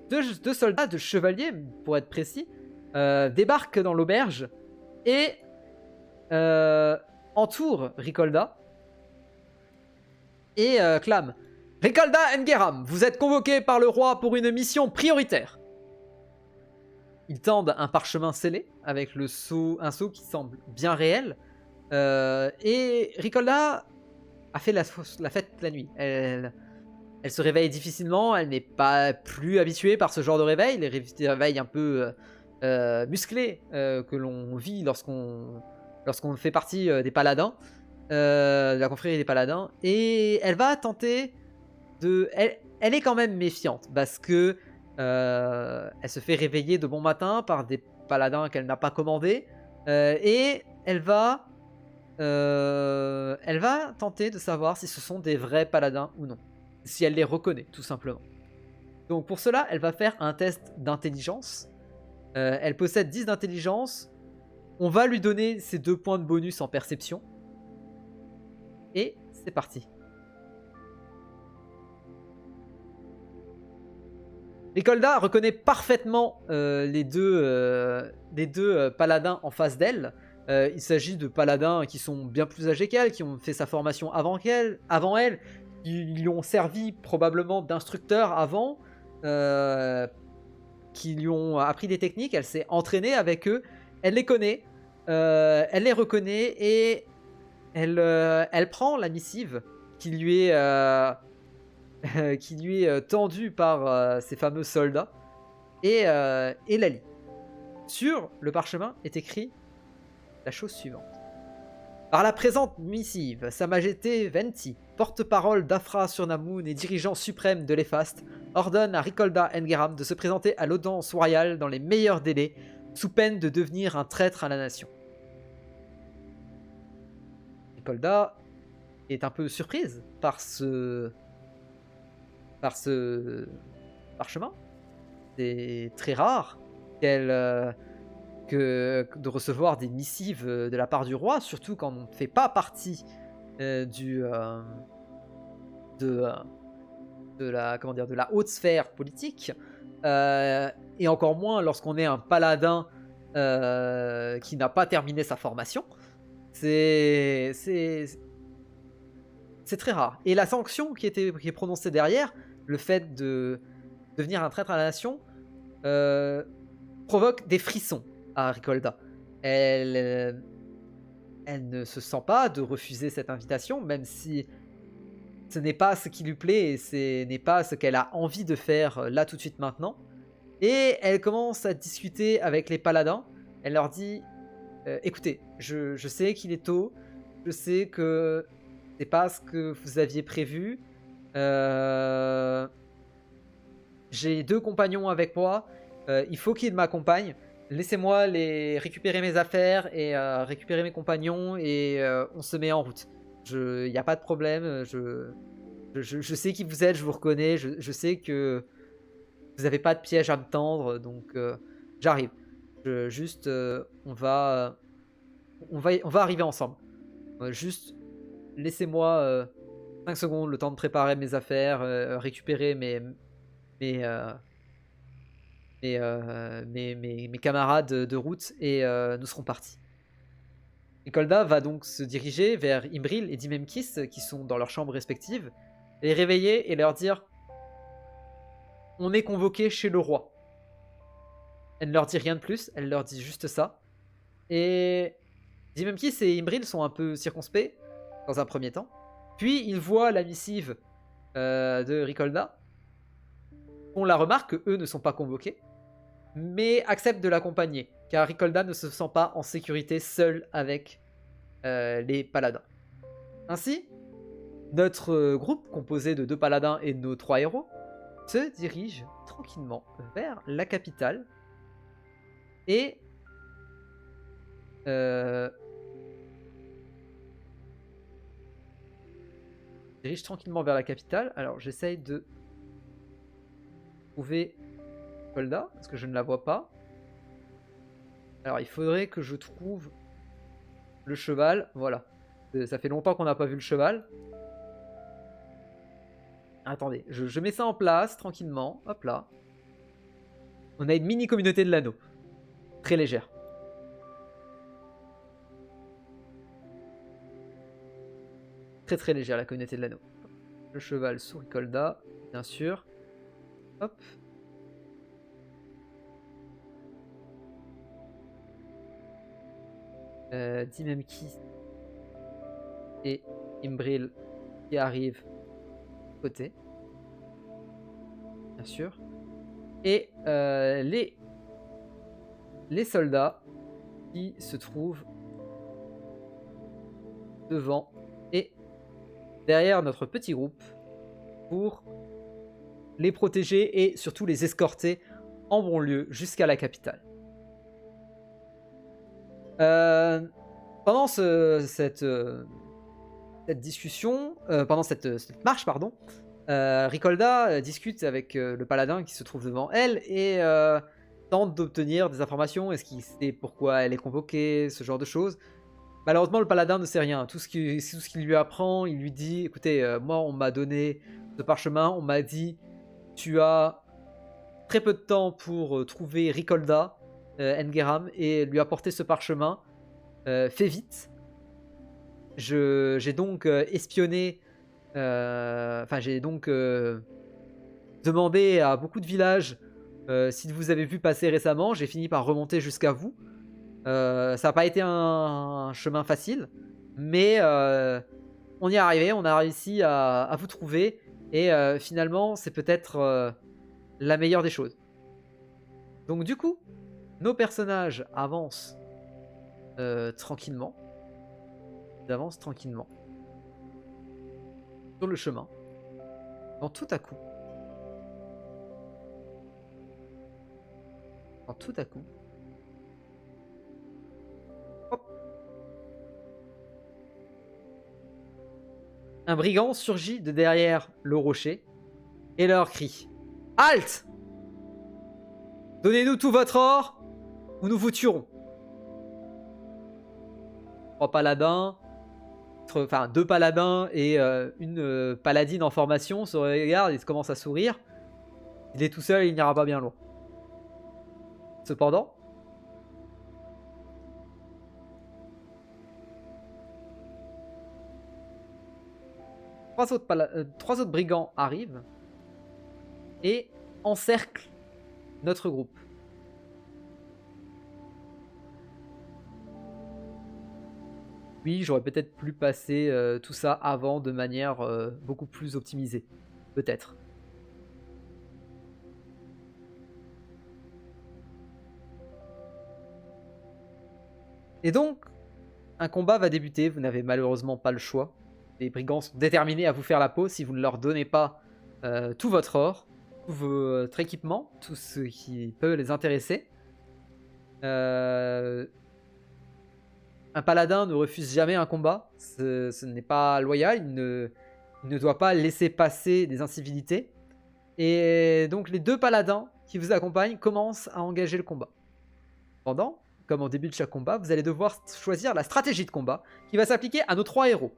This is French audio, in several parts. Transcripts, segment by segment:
deux soldats, deux chevaliers, pour être précis, débarquent dans l'auberge et entourent Ricolda et clament: Ricolda Enguerrand, vous êtes convoqué par le roi pour une mission prioritaire. Ils tendent un parchemin scellé avec un sceau qui semble bien réel. Et Ricolda a fait la fête la nuit. Elle se réveille difficilement, elle n'est pas plus habituée par ce genre de réveil, les réveils un peu musclés que l'on vit lorsqu'on fait partie des paladins, de la confrérie des paladins. Et elle va tenter de... Elle est quand même méfiante parce que elle se fait réveiller de bon matin par des paladins qu'elle n'a pas commandés. Et elle va tenter de savoir si ce sont des vrais paladins ou non. Si elle les reconnaît, tout simplement. Donc pour cela, elle va faire un test d'intelligence. Elle possède 10 d'intelligence. On va lui donner ses 2 points de bonus en perception. Et c'est parti. Ricolda reconnaît parfaitement les deux paladins en face d'elle. Il s'agit de paladins qui sont bien plus âgés qu'elle, qui ont fait sa formation avant elle, qui lui ont servi probablement d'instructeur avant, qui lui ont appris des techniques. Elle s'est entraînée avec eux, elle les connaît, elle les reconnaît et elle prend la missive qui lui est tendue par ces fameux soldats et la lit. Sur le parchemin est écrit la chose suivante. Par la présente missive, Sa Majesté Venti, porte-parole d'Afra Surnamoon et dirigeant suprême de l'Efast, ordonne à Ricolda Enguerrand de se présenter à l'audience royale dans les meilleurs délais, sous peine de devenir un traître à la nation. Ricolda est un peu surprise par ce parchemin. C'est très rare de recevoir des missives de la part du roi, surtout quand on ne fait pas partie de la haute sphère politique, et encore moins lorsqu'on est un paladin qui n'a pas terminé sa formation. C'est très rare. Et la sanction qui est prononcée derrière, le fait de devenir un traître à la nation, provoque des frissons à Ricolda. Elle ne se sent pas de refuser cette invitation, même si ce n'est pas ce qui lui plaît et ce n'est pas ce qu'elle a envie de faire là tout de suite maintenant. Et elle commence à discuter avec les paladins. Elle leur dit écoutez, je sais qu'il est tôt, je sais que c'est pas ce que vous aviez prévu. J'ai 2 compagnons avec moi. Il faut qu'ils m'accompagnent. Laissez-moi récupérer mes affaires et récupérer mes compagnons et on se met en route. Il n'y a pas de problème. Je sais qui vous êtes, je vous reconnais. Je sais que vous n'avez pas de piège à me tendre, donc j'arrive. On va arriver ensemble. Juste laissez-moi 5 secondes, le temps de préparer mes affaires, récupérer mes camarades de route et nous serons partis. Ricolda va donc se diriger vers Imbril et Dimemkis qui sont dans leurs chambres respectives, les réveiller et leur dire on est convoqué chez le roi. Elle ne leur dit rien de plus, elle leur dit juste ça. Et Dimemkis et Imbril sont un peu circonspects dans un premier temps. Puis ils voient la missive de Ricolda. On la remarque qu'eux ne sont pas convoqués, mais acceptent de l'accompagner, car Ricolda ne se sent pas en sécurité seule avec les paladins. Ainsi, notre groupe, composé de 2 paladins et de nos 3 héros, se dirige tranquillement vers la capitale et dirige tranquillement vers la capitale. Alors j'essaye de trouver Ricolda parce que je ne la vois pas. Alors il faudrait que je trouve le cheval. Voilà, ça fait longtemps qu'on n'a pas vu le cheval. Attendez, je mets ça en place tranquillement. Hop là. On a une mini communauté de l'anneau. Très légère. Très très légère la communauté de l'anneau. Le cheval sous Ricolda, bien sûr. Hop. Dimemkis et Imbril qui arrivent côté. Bien sûr. Et les soldats qui se trouvent devant et derrière notre petit groupe pour les protéger et surtout les escorter en bon lieu jusqu'à la capitale. Pendant cette discussion, pendant cette marche, pardon, Ricolda discute avec le paladin qui se trouve devant elle et tente d'obtenir des informations. Est-ce qu'il sait pourquoi elle est convoquée, ce genre de choses. Malheureusement, le paladin ne sait rien. Tout ce qu'il lui apprend, il lui dit, écoutez, moi on m'a donné ce parchemin, on m'a dit, tu as très peu de temps pour trouver Ricolda, Engeram, et lui apporter ce parchemin. Fais vite. J'ai donc espionné, enfin j'ai donc demandé à beaucoup de villages si vous avez vu passer récemment. J'ai fini par remonter jusqu'à vous. Ça n'a pas été un chemin facile, mais on y est arrivé, on a réussi à vous trouver, et finalement c'est peut-être la meilleure des choses. Donc du coup, nos personnages avancent tranquillement. Ils avancent tranquillement sur le chemin, quand tout à coup, hop, un brigand surgit de derrière le rocher et leur crie: Halte! Donnez-nous tout votre or ou nous vous tuerons. 3 paladins, enfin 2 paladins et une paladine en formation se regardent et commencent à sourire. Il est tout seul, il n'ira pas bien loin. Cependant, trois autres brigands arrivent et encerclent notre groupe. Oui, j'aurais peut-être pu passer tout ça avant de manière beaucoup plus optimisée. Peut-être. Et donc, un combat va débuter. Vous n'avez malheureusement pas le choix. Les brigands sont déterminés à vous faire la peau si vous ne leur donnez pas tout votre or, tout votre équipement, tout ce qui peut les intéresser. Un paladin ne refuse jamais un combat. Ce n'est pas loyal. Il ne doit pas laisser passer des incivilités. Et donc les 2 paladins qui vous accompagnent commencent à engager le combat. Cependant, comme au début de chaque combat, vous allez devoir choisir la stratégie de combat qui va s'appliquer à nos 3 héros.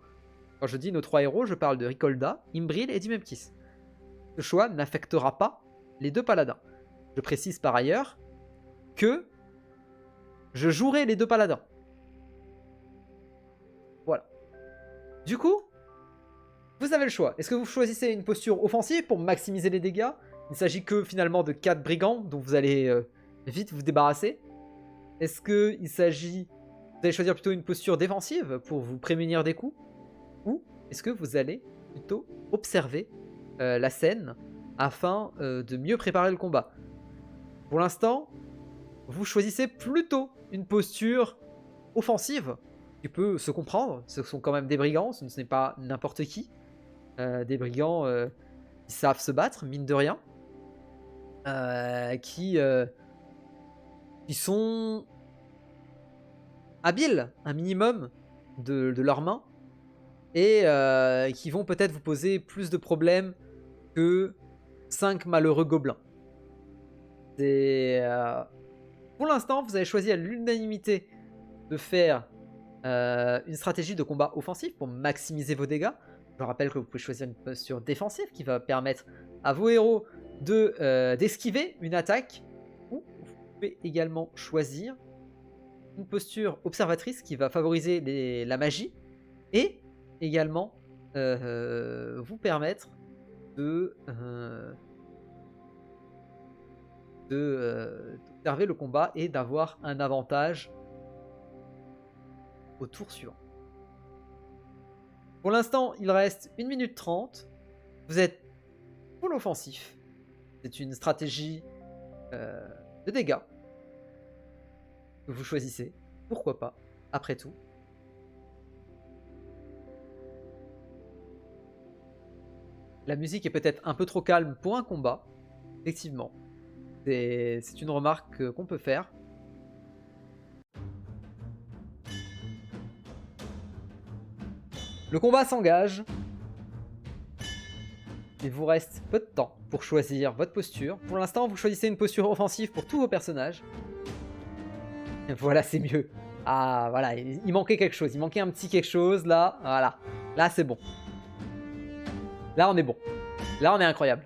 Quand je dis nos 3 héros, je parle de Ricolda, Imbril et Dimemkis. Ce choix n'affectera pas les 2 paladins. Je précise par ailleurs que je jouerai les 2 paladins. Voilà. Du coup, vous avez le choix. Est-ce que vous choisissez une posture offensive pour maximiser les dégâts? Il ne s'agit que finalement de 4 brigands dont vous allez vite vous débarrasser. Est-ce qu'il s'agit... Vous allez choisir plutôt une posture défensive pour vous prémunir des coups? Ou est-ce que vous allez plutôt observer la scène afin de mieux préparer le combat? Pour l'instant, vous choisissez plutôt une posture offensive qui peut se comprendre. Ce sont quand même des brigands, ce n'est pas n'importe qui. Des brigands qui savent se battre, mine de rien. Qui sont habiles, un minimum, de leurs mains. Et qui vont peut-être vous poser plus de problèmes que 5 malheureux gobelins. Pour l'instant, vous avez choisi à l'unanimité de faire une stratégie de combat offensif pour maximiser vos dégâts. Je rappelle que vous pouvez choisir une posture défensive qui va permettre à vos héros d'esquiver une attaque ou pouvez également choisir une posture observatrice qui va favoriser la magie et également vous permettre d'observer le combat et d'avoir un avantage au tour suivant. Pour l'instant, il reste 1 minute 30. Vous êtes full offensif. C'est une stratégie de dégâts que vous choisissez. Pourquoi pas, après tout. La musique est peut-être un peu trop calme pour un combat. Effectivement. C'est une remarque qu'on peut faire. Le combat s'engage. Il vous reste peu de temps pour choisir votre posture. Pour l'instant, vous choisissez une posture offensive pour tous vos personnages. Et voilà, c'est mieux. Ah, voilà, il manquait quelque chose. Il manquait un petit quelque chose, là. Voilà. Là, c'est bon. Là, on est bon. Là, on est incroyable.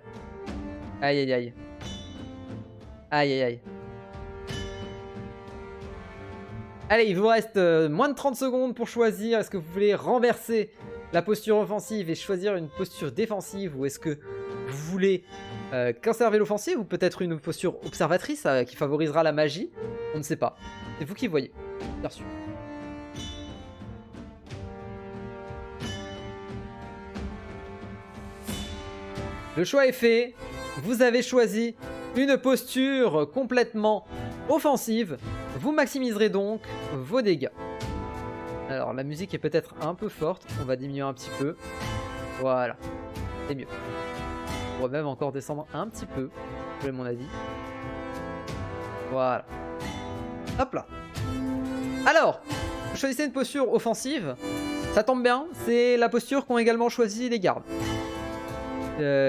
Aïe, aïe, aïe. Aïe, aïe, aïe. Allez, il vous reste moins de 30 secondes pour choisir. Est-ce que vous voulez renverser la posture offensive et choisir une posture défensive, ou est-ce que vous voulez conserver l'offensive, ou peut-être une posture observatrice qui favorisera la magie? On ne sait pas. C'est vous qui voyez. Bien sûr. Le choix est fait. Vous avez choisi une posture complètement offensive. Vous maximiserez donc vos dégâts. Alors la musique est peut-être un peu forte. On va diminuer un petit peu. Voilà. C'est mieux. On pourrait même encore descendre un petit peu. C'est mon avis. Voilà. Hop là. Alors, vous choisissez une posture offensive. Ça tombe bien. C'est la posture qu'ont également choisi les gardes.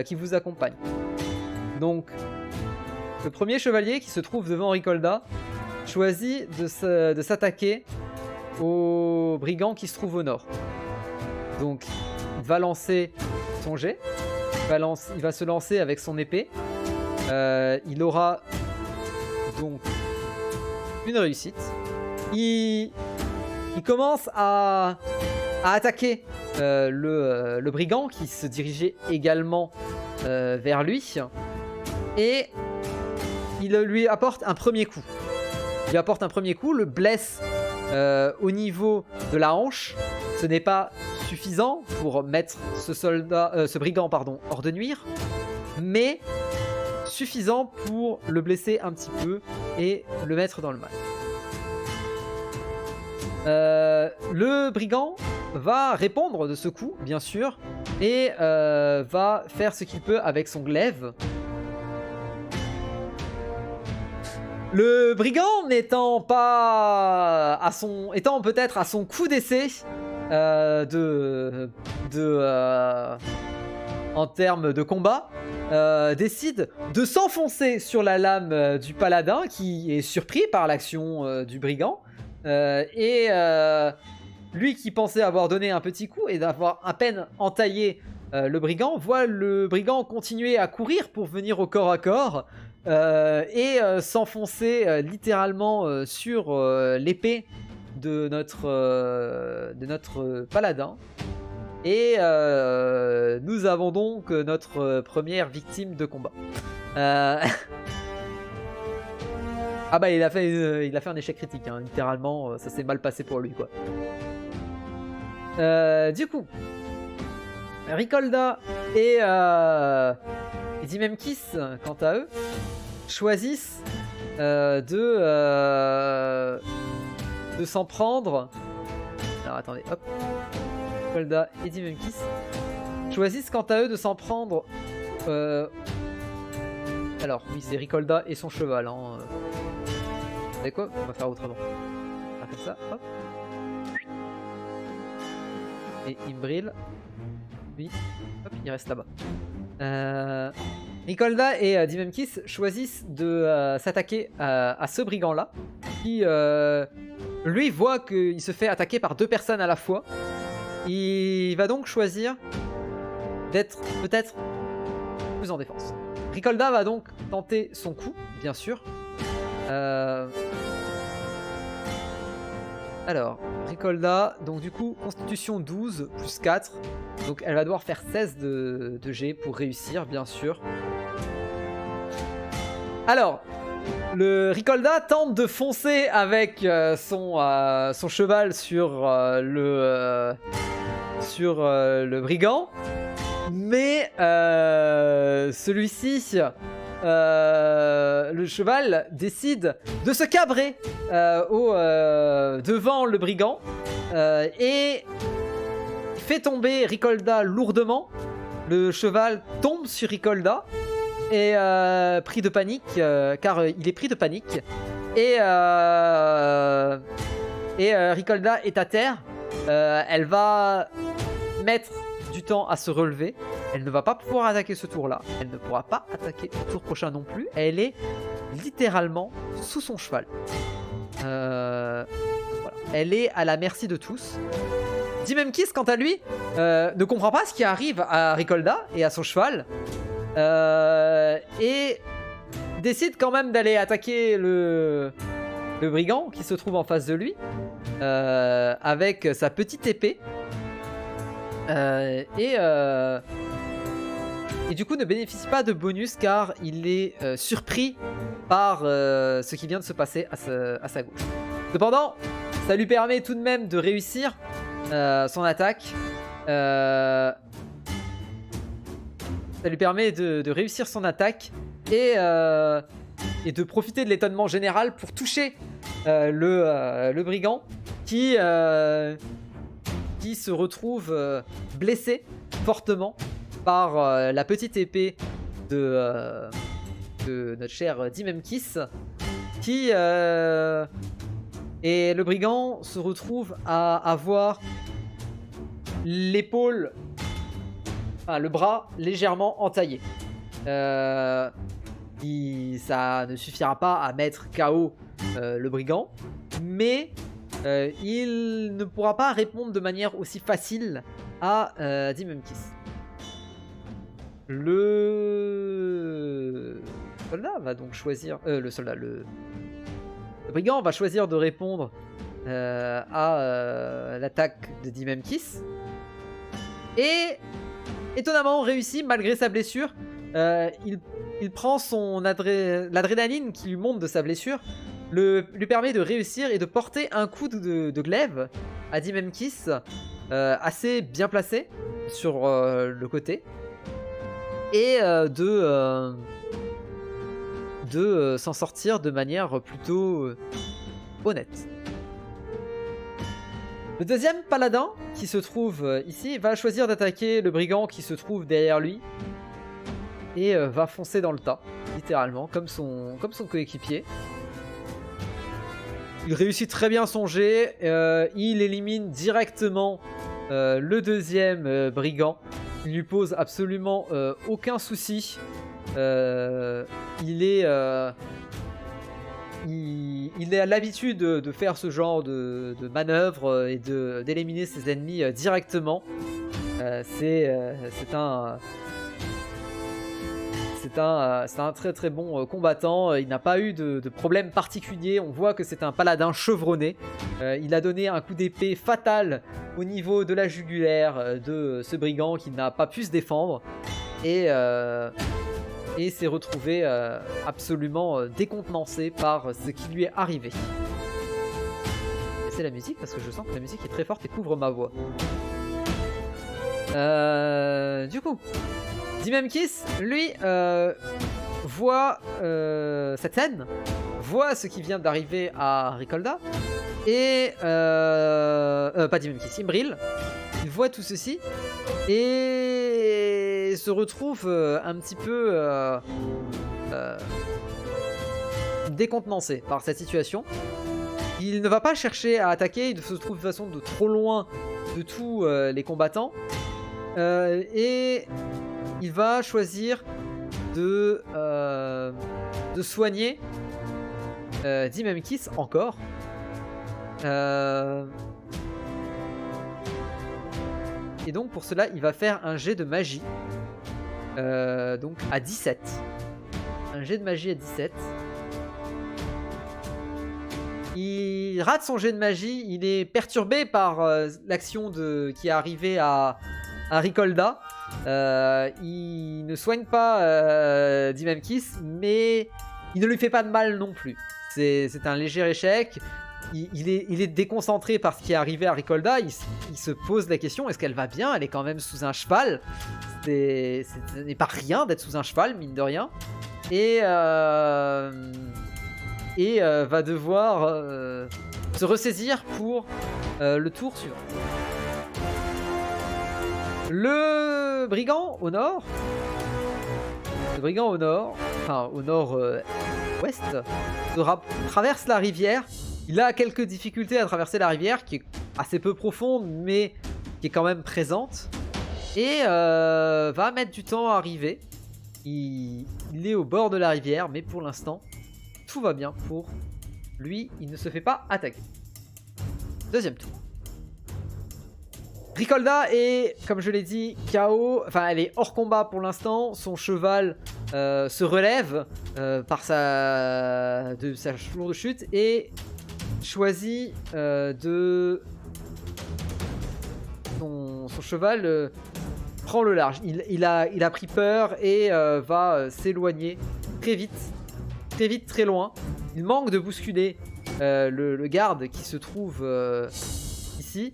Qui vous accompagnent. Donc, le premier chevalier qui se trouve devant Ricolda choisit de s'attaquer au brigand qui se trouve au nord. Donc, il va lancer son jet. Il va se lancer avec son épée. Il aura donc une réussite. Il commence à attaquer le brigand qui se dirigeait également vers lui. Et il lui apporte un premier coup. Il lui apporte un premier coup, le blesse au niveau de la hanche. Ce n'est pas suffisant pour mettre ce brigand hors de nuire, mais suffisant pour le blesser un petit peu et le mettre dans le mal. Le brigand va répondre de ce coup, bien sûr, et va faire ce qu'il peut avec son glaive. Le brigand n'étant pas étant peut-être à son coup d'essai en termes de combat, décide de s'enfoncer sur la lame du paladin qui est surpris par l'action du brigand. Lui qui pensait avoir donné un petit coup et d'avoir à peine entaillé le brigand, voit le brigand continuer à courir pour venir au corps à corps et s'enfoncer littéralement sur l'épée de notre paladin. Et nous avons donc notre première victime de combat. Ah bah il a fait un échec critique, hein, littéralement, ça s'est mal passé pour lui, quoi. Du coup, Ricolda et Dimemkis, quant à eux, choisissent de s'en prendre. Alors attendez, hop. Ricolda et Dimemkis choisissent quant à eux de s'en prendre. Alors oui, c'est Ricolda et son cheval. Hein. Vous savez quoi? On va faire autrement. On va faire comme ça, hop. Et Imbril, lui, hop, il reste là-bas. Ricolda et Dimemkis choisissent de s'attaquer à ce brigand-là, qui lui voit qu'il se fait attaquer par 2 personnes à la fois. Il va donc choisir d'être peut-être plus en défense. Ricolda va donc tenter son coup, bien sûr. Alors, Ricolda, donc du coup, Constitution 12 plus 4. Donc elle va devoir faire 16 de G pour réussir, bien sûr. Alors, le Ricolda tente de foncer avec son cheval sur le brigand. Mais celui-ci, le cheval décide de se cabrer devant le brigand et fait tomber Ricolda lourdement. Le cheval tombe sur Ricolda et pris de panique, car il est pris de panique. Et Ricolda est à terre. Elle va mettre du temps à se relever. Elle ne va pas pouvoir attaquer ce tour-là. Elle ne pourra pas attaquer le tour prochain non plus. Elle est littéralement sous son cheval. Voilà. Elle est à la merci de tous. Dimemkis, quant à lui, ne comprend pas ce qui arrive à Ricolda et à son cheval. Et décide quand même d'aller attaquer le brigand qui se trouve en face de lui. Avec sa petite épée. Et du coup ne bénéficie pas de bonus car il est surpris par ce qui vient de se passer à sa gauche. Cependant, ça lui permet tout de même de réussir son attaque. Ça lui permet de réussir son attaque et de profiter de l'étonnement général pour toucher le brigand qui se retrouve blessé fortement par la petite épée de notre cher Dimemkis qui et le brigand se retrouve à avoir l'épaule, enfin le bras légèrement entaillé. Ça ne suffira pas à mettre KO le brigand, mais il ne pourra pas répondre de manière aussi facile à Dimemkis. Le soldat va donc choisir... le brigand va choisir de répondre à l'attaque de Dimemkis. Et étonnamment réussi malgré sa blessure. Il prend l'adrénaline qui lui monte de sa blessure. Lui permet de réussir et de porter un coup de glaive à Dimemkis assez bien placé sur le côté et de s'en sortir de manière plutôt honnête. Le deuxième paladin qui se trouve ici va choisir d'attaquer le brigand qui se trouve derrière lui et va foncer dans le tas, littéralement, comme son coéquipier. Il réussit très bien son jet, il élimine directement le deuxième brigand. Il lui pose absolument aucun souci. Il a l'habitude de faire ce genre de manœuvre et d'éliminer ses ennemis directement. C'est un très très bon combattant. Il n'a pas eu de problème particulier. On voit que c'est un paladin chevronné. Il a donné un coup d'épée fatal au niveau de la jugulaire de ce brigand qui n'a pas pu se défendre. Et s'est retrouvé absolument décontenancé par ce qui lui est arrivé. Et c'est la musique parce que je sens que la musique est très forte et couvre ma voix. Du coup, Dimemkis, lui, voit cette scène, voit ce qui vient d'arriver à Ricolda, et... pas Dimemkis, Imbril, il voit tout ceci, et se retrouve un petit peu décontenancé par cette situation. Il ne va pas chercher à attaquer, il se trouve de toute façon de trop loin de tous les combattants, et il va choisir de soigner Dimemkis encore. Et donc pour cela il va faire un jet de magie donc à 17. Un jet de magie à 17. Il rate son jet de magie, il est perturbé par l'action qui est arrivée à Ricolda. Il ne soigne pas Dimemkis, mais il ne lui fait pas de mal non plus. C'est un léger échec. Il est déconcentré par ce qui est arrivé à Ricolda. Il se pose la question, est-ce qu'elle va bien? Elle est quand même sous un cheval. Ce n'est pas rien d'être sous un cheval, mine de rien. Et va devoir se ressaisir pour le tour suivant. Le brigand au nord, enfin au nord-ouest, traverse la rivière. Il a quelques difficultés à traverser la rivière, qui est assez peu profonde, mais qui est quand même présente. Et va mettre du temps à arriver. Il est au bord de la rivière, mais pour l'instant, tout va bien pour lui. Il ne se fait pas attaquer. Deuxième tour. Ricolda est, comme je l'ai dit, KO. Enfin, elle est hors combat pour l'instant. Son cheval se relève par sa lourde chute et choisit de... Son cheval prend le large. Il a pris peur et va s'éloigner très vite, très loin. Il manque de bousculer le garde qui se trouve ici.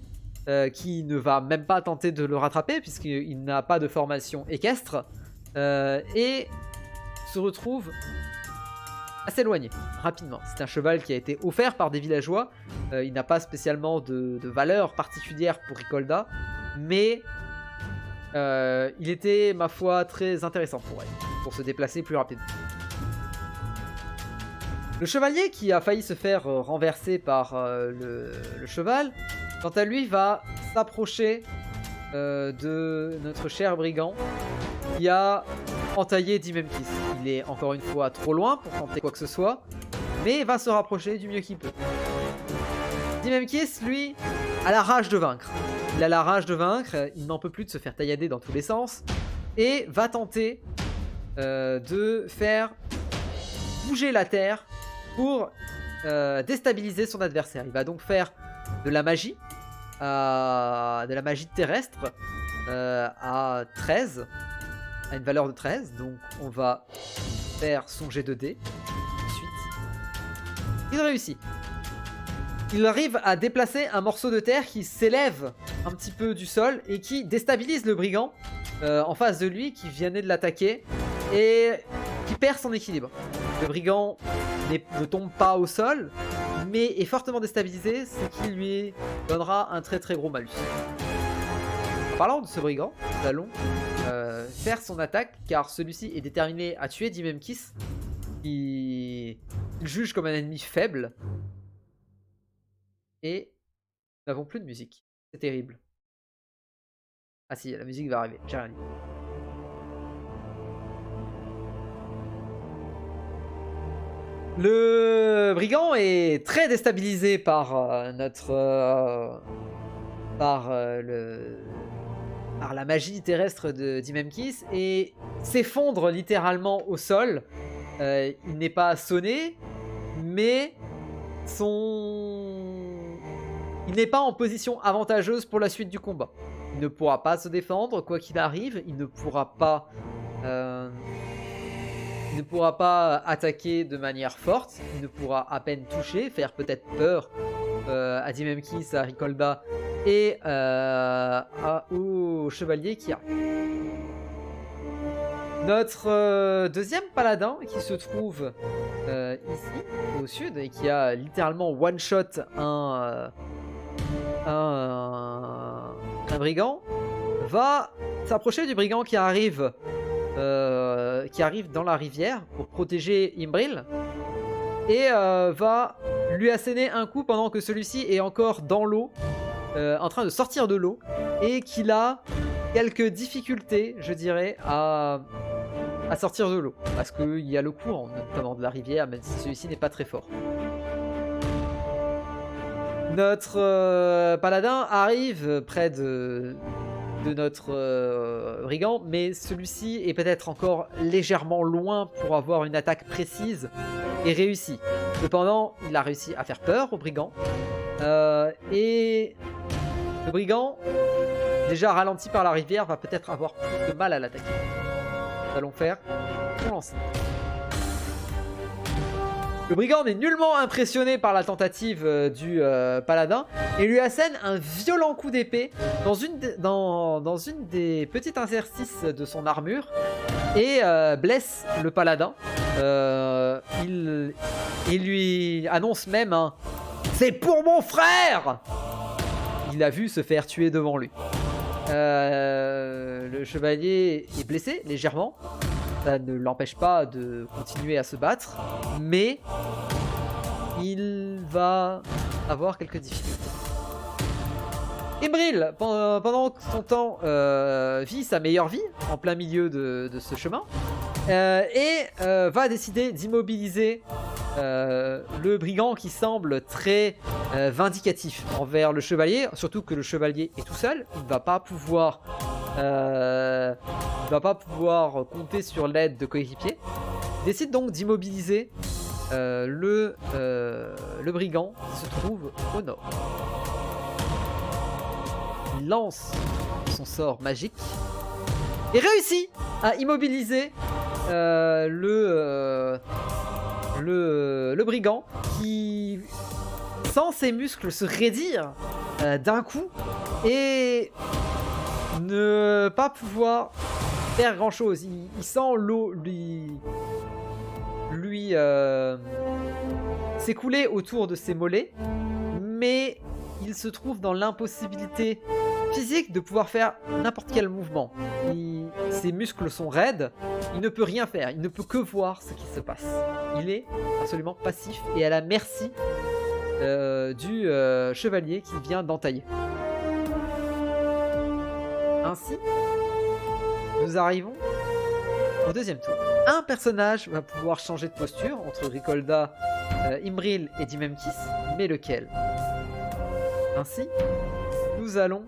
Qui ne va même pas tenter de le rattraper puisqu'il n'a pas de formation équestre et se retrouve à s'éloigner rapidement. C'est un cheval qui a été offert par des villageois. Il n'a pas spécialement de valeur particulière pour Ricolda, mais il était, ma foi, très intéressant pour elle, pour se déplacer plus rapidement. Le chevalier qui a failli se faire renverser par le cheval, quant à lui, va s'approcher de notre cher brigand qui a entaillé Dimemkis. Il est encore une fois trop loin pour tenter quoi que ce soit, mais va se rapprocher du mieux qu'il peut. Dimemkis, lui, a la rage de vaincre. Il a la rage de vaincre, il n'en peut plus de se faire taillader dans tous les sens, et va tenter de faire bouger la terre pour déstabiliser son adversaire. Il va donc faire de la magie terrestre à 13, à une valeur de 13. Donc on va faire son jet de dés ensuite. Il réussit. Il arrive à déplacer un morceau de terre qui s'élève un petit peu du sol et qui déstabilise le brigand en face de lui qui venait de l'attaquer et qui perd son équilibre. Le brigand ne tombe pas au sol, mais est fortement déstabilisé, ce qui lui donnera un très très gros malus. En parlant de ce brigand, nous allons faire son attaque, car celui-ci est déterminé à tuer Dimemkis, qu'il juge comme un ennemi faible. Et nous n'avons plus de musique. C'est terrible. Ah si, la musique va arriver, j'ai rien dit. Le brigand est très déstabilisé par la magie terrestre de Dimemkis et s'effondre littéralement au sol. Il n'est pas sonné, mais il n'est pas en position avantageuse pour la suite du combat. Il ne pourra pas se défendre, quoi qu'il arrive. Il ne pourra pas attaquer de manière forte. Il ne pourra à peine toucher, faire peut-être peur à Dimemkis, à Ricolda et au chevalier qui arrive. Notre deuxième paladin qui se trouve ici au sud et qui a littéralement one shot un brigand va s'approcher du brigand qui arrive dans la rivière pour protéger Imbril et va lui asséner un coup pendant que celui-ci est encore dans l'eau, en train de sortir de l'eau et qu'il a quelques difficultés, je dirais, à sortir de l'eau parce qu'il y a le courant notamment de la rivière, même si celui-ci n'est pas très fort. Notre paladin arrive près de de notre brigand, mais celui-ci est peut-être encore légèrement loin pour avoir une attaque précise et réussie. Cependant, il a réussi à faire peur au brigand. Et le brigand, déjà ralenti par la rivière, va peut-être avoir plus de mal à l'attaquer. Nous allons faire pour lancer. Le brigand n'est nullement impressionné par la tentative du paladin et lui assène un violent coup d'épée dans une des petites interstices de son armure et blesse le paladin. Il lui annonce même un « C'est pour mon frère !» Il a vu se faire tuer devant lui. Le chevalier est blessé légèrement. Ça ne l'empêche pas de continuer à se battre, mais il va avoir quelques difficultés. Imbril, pendant que son temps, vit sa meilleure vie en plein milieu de ce chemin et va décider d'immobiliser le brigand qui semble très vindicatif envers le chevalier, surtout que le chevalier est tout seul, il ne va pas pouvoir compter sur l'aide de coéquipiers. Il décide donc d'immobiliser le brigand qui se trouve au nord. Il lance son sort magique et réussit à immobiliser le brigand qui sent ses muscles se raidir d'un coup et ne pas pouvoir faire grand chose. Il sent l'eau lui s'écouler autour de ses mollets, mais il se trouve dans l'impossibilité physique de pouvoir faire n'importe quel mouvement. Ses muscles sont raides, il ne peut rien faire, il ne peut que voir ce qui se passe. Il est absolument passif et à la merci du chevalier qui vient d'entailler. Ainsi, nous arrivons au deuxième tour. Un personnage va pouvoir changer de posture entre Ricolda, Imbril et Dimemkis, mais lequel? Ainsi, nous allons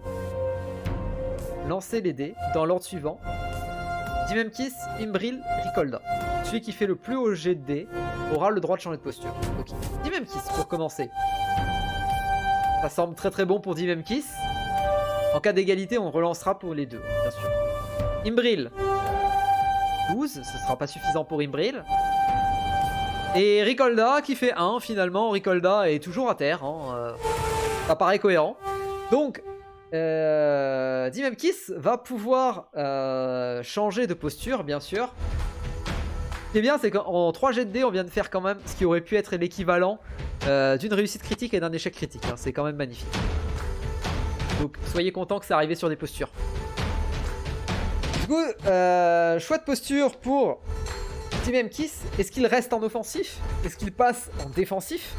lancer les dés dans l'ordre suivant. Dimemkis, Imbril, Ricolda. Celui qui fait le plus haut jet de dés aura le droit de changer de posture. Ok. Dimemkis, pour commencer. Ça semble très très bon pour Dimemkis. En cas d'égalité, on relancera pour les deux, bien sûr. Imbril, 12, ce sera pas suffisant pour Imbril. Et Ricolda qui fait 1, finalement. Ricolda est toujours à terre, hein, ça paraît cohérent. Donc, Dimemkis va pouvoir changer de posture, bien sûr. Ce qui est bien, c'est qu'en 3 jets de dés, on vient de faire quand même ce qui aurait pu être l'équivalent d'une réussite critique et d'un échec critique. Hein. C'est quand même magnifique. Donc, soyez contents que ça arrive sur des postures. Du coup, choix de posture pour Dimemkis. Est-ce qu'il reste en offensif? Est-ce qu'il passe en défensif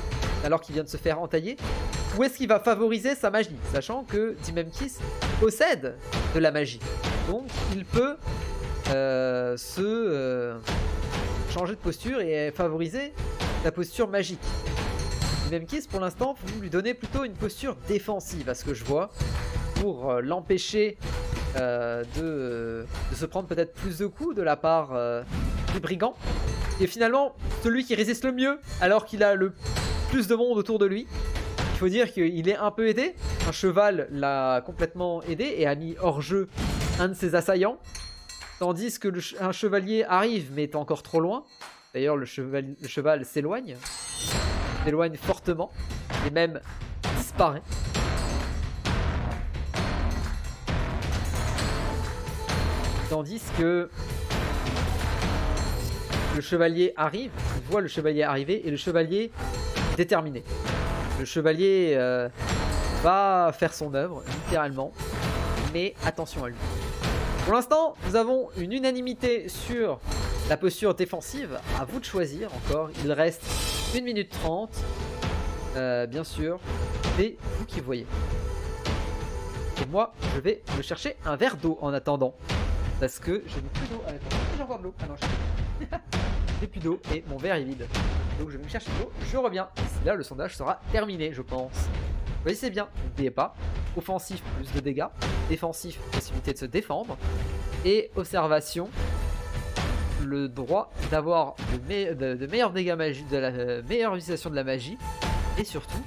alors qu'il vient de se faire entailler? Ou est-ce qu'il va favoriser sa magie, sachant que Dimemkis possède de la magie. Donc il peut changer de posture et favoriser la posture magique. Dimemkis, pour l'instant, vous lui donnez plutôt une posture défensive, à ce que je vois, pour l'empêcher de se prendre peut-être plus de coups de la part du brigand. Et finalement, celui qui résiste le mieux, alors qu'il a le plus de monde autour de lui. Il faut dire qu'il est un peu aidé. Un cheval l'a complètement aidé et a mis hors jeu un de ses assaillants. Tandis que un chevalier arrive mais est encore trop loin. D'ailleurs, le cheval s'éloigne. S'éloigne fortement. Et même disparaît. Tandis que le chevalier arrive. Il voit le chevalier arriver et le chevalier est déterminé. Le chevalier va faire son œuvre, littéralement, mais attention à lui. Pour l'instant, nous avons une unanimité sur la posture défensive. À vous de choisir encore. Il reste 1 minute 30. Bien sûr, c'est vous qui voyez. Et moi, je vais me chercher un verre d'eau en attendant. Parce que je n'ai plus d'eau. J'ai encore de l'eau. Ah non, j'ai plus d'eau et mon verre est vide. Donc je vais me chercher de l'eau, je reviens. Là, le sondage sera terminé, je pense. Voyez, c'est bien, n'oubliez pas, offensif, plus de dégâts. Défensif, possibilité de se défendre. Et observation, le droit d'avoir de meilleurs dégâts magiques, de la meilleure utilisation de la magie. Et surtout,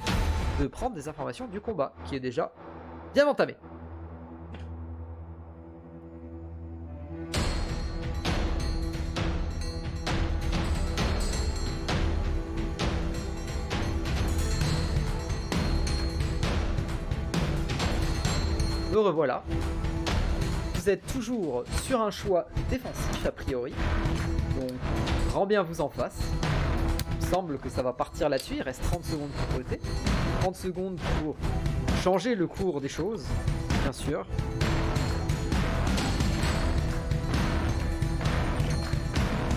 de prendre des informations du combat, qui est déjà bien entamé. Me revoilà. Vous êtes toujours sur un choix défensif a priori. Donc, grand bien vous en fasse. Il me semble que ça va partir là-dessus. Il reste 30 secondes pour voter. 30 secondes pour changer le cours des choses, bien sûr.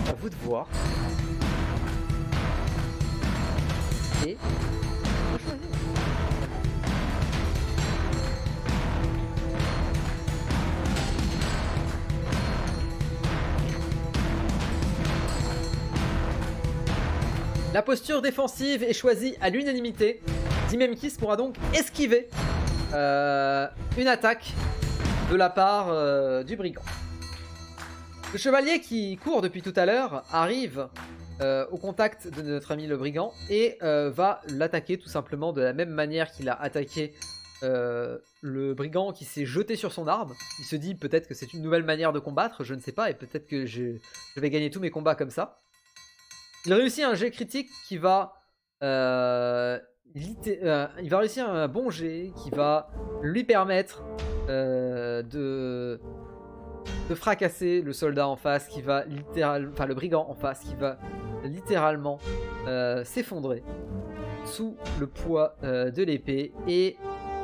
À vous de voir. Et vous choisissez. La posture défensive est choisie à l'unanimité. Dimemkis pourra donc esquiver une attaque de la part du brigand. Le chevalier qui court depuis tout à l'heure arrive au contact de notre ami le brigand et va l'attaquer tout simplement de la même manière qu'il a attaqué le brigand qui s'est jeté sur son arme. Il se dit peut-être que c'est une nouvelle manière de combattre, je ne sais pas, et peut-être que je vais gagner tous mes combats comme ça. Il réussit un jet critique qui va... il va réussir un bon jet qui va lui permettre de fracasser le soldat en face, qui va littéralement... Enfin, le brigand en face, qui va littéralement s'effondrer sous le poids de l'épée. Et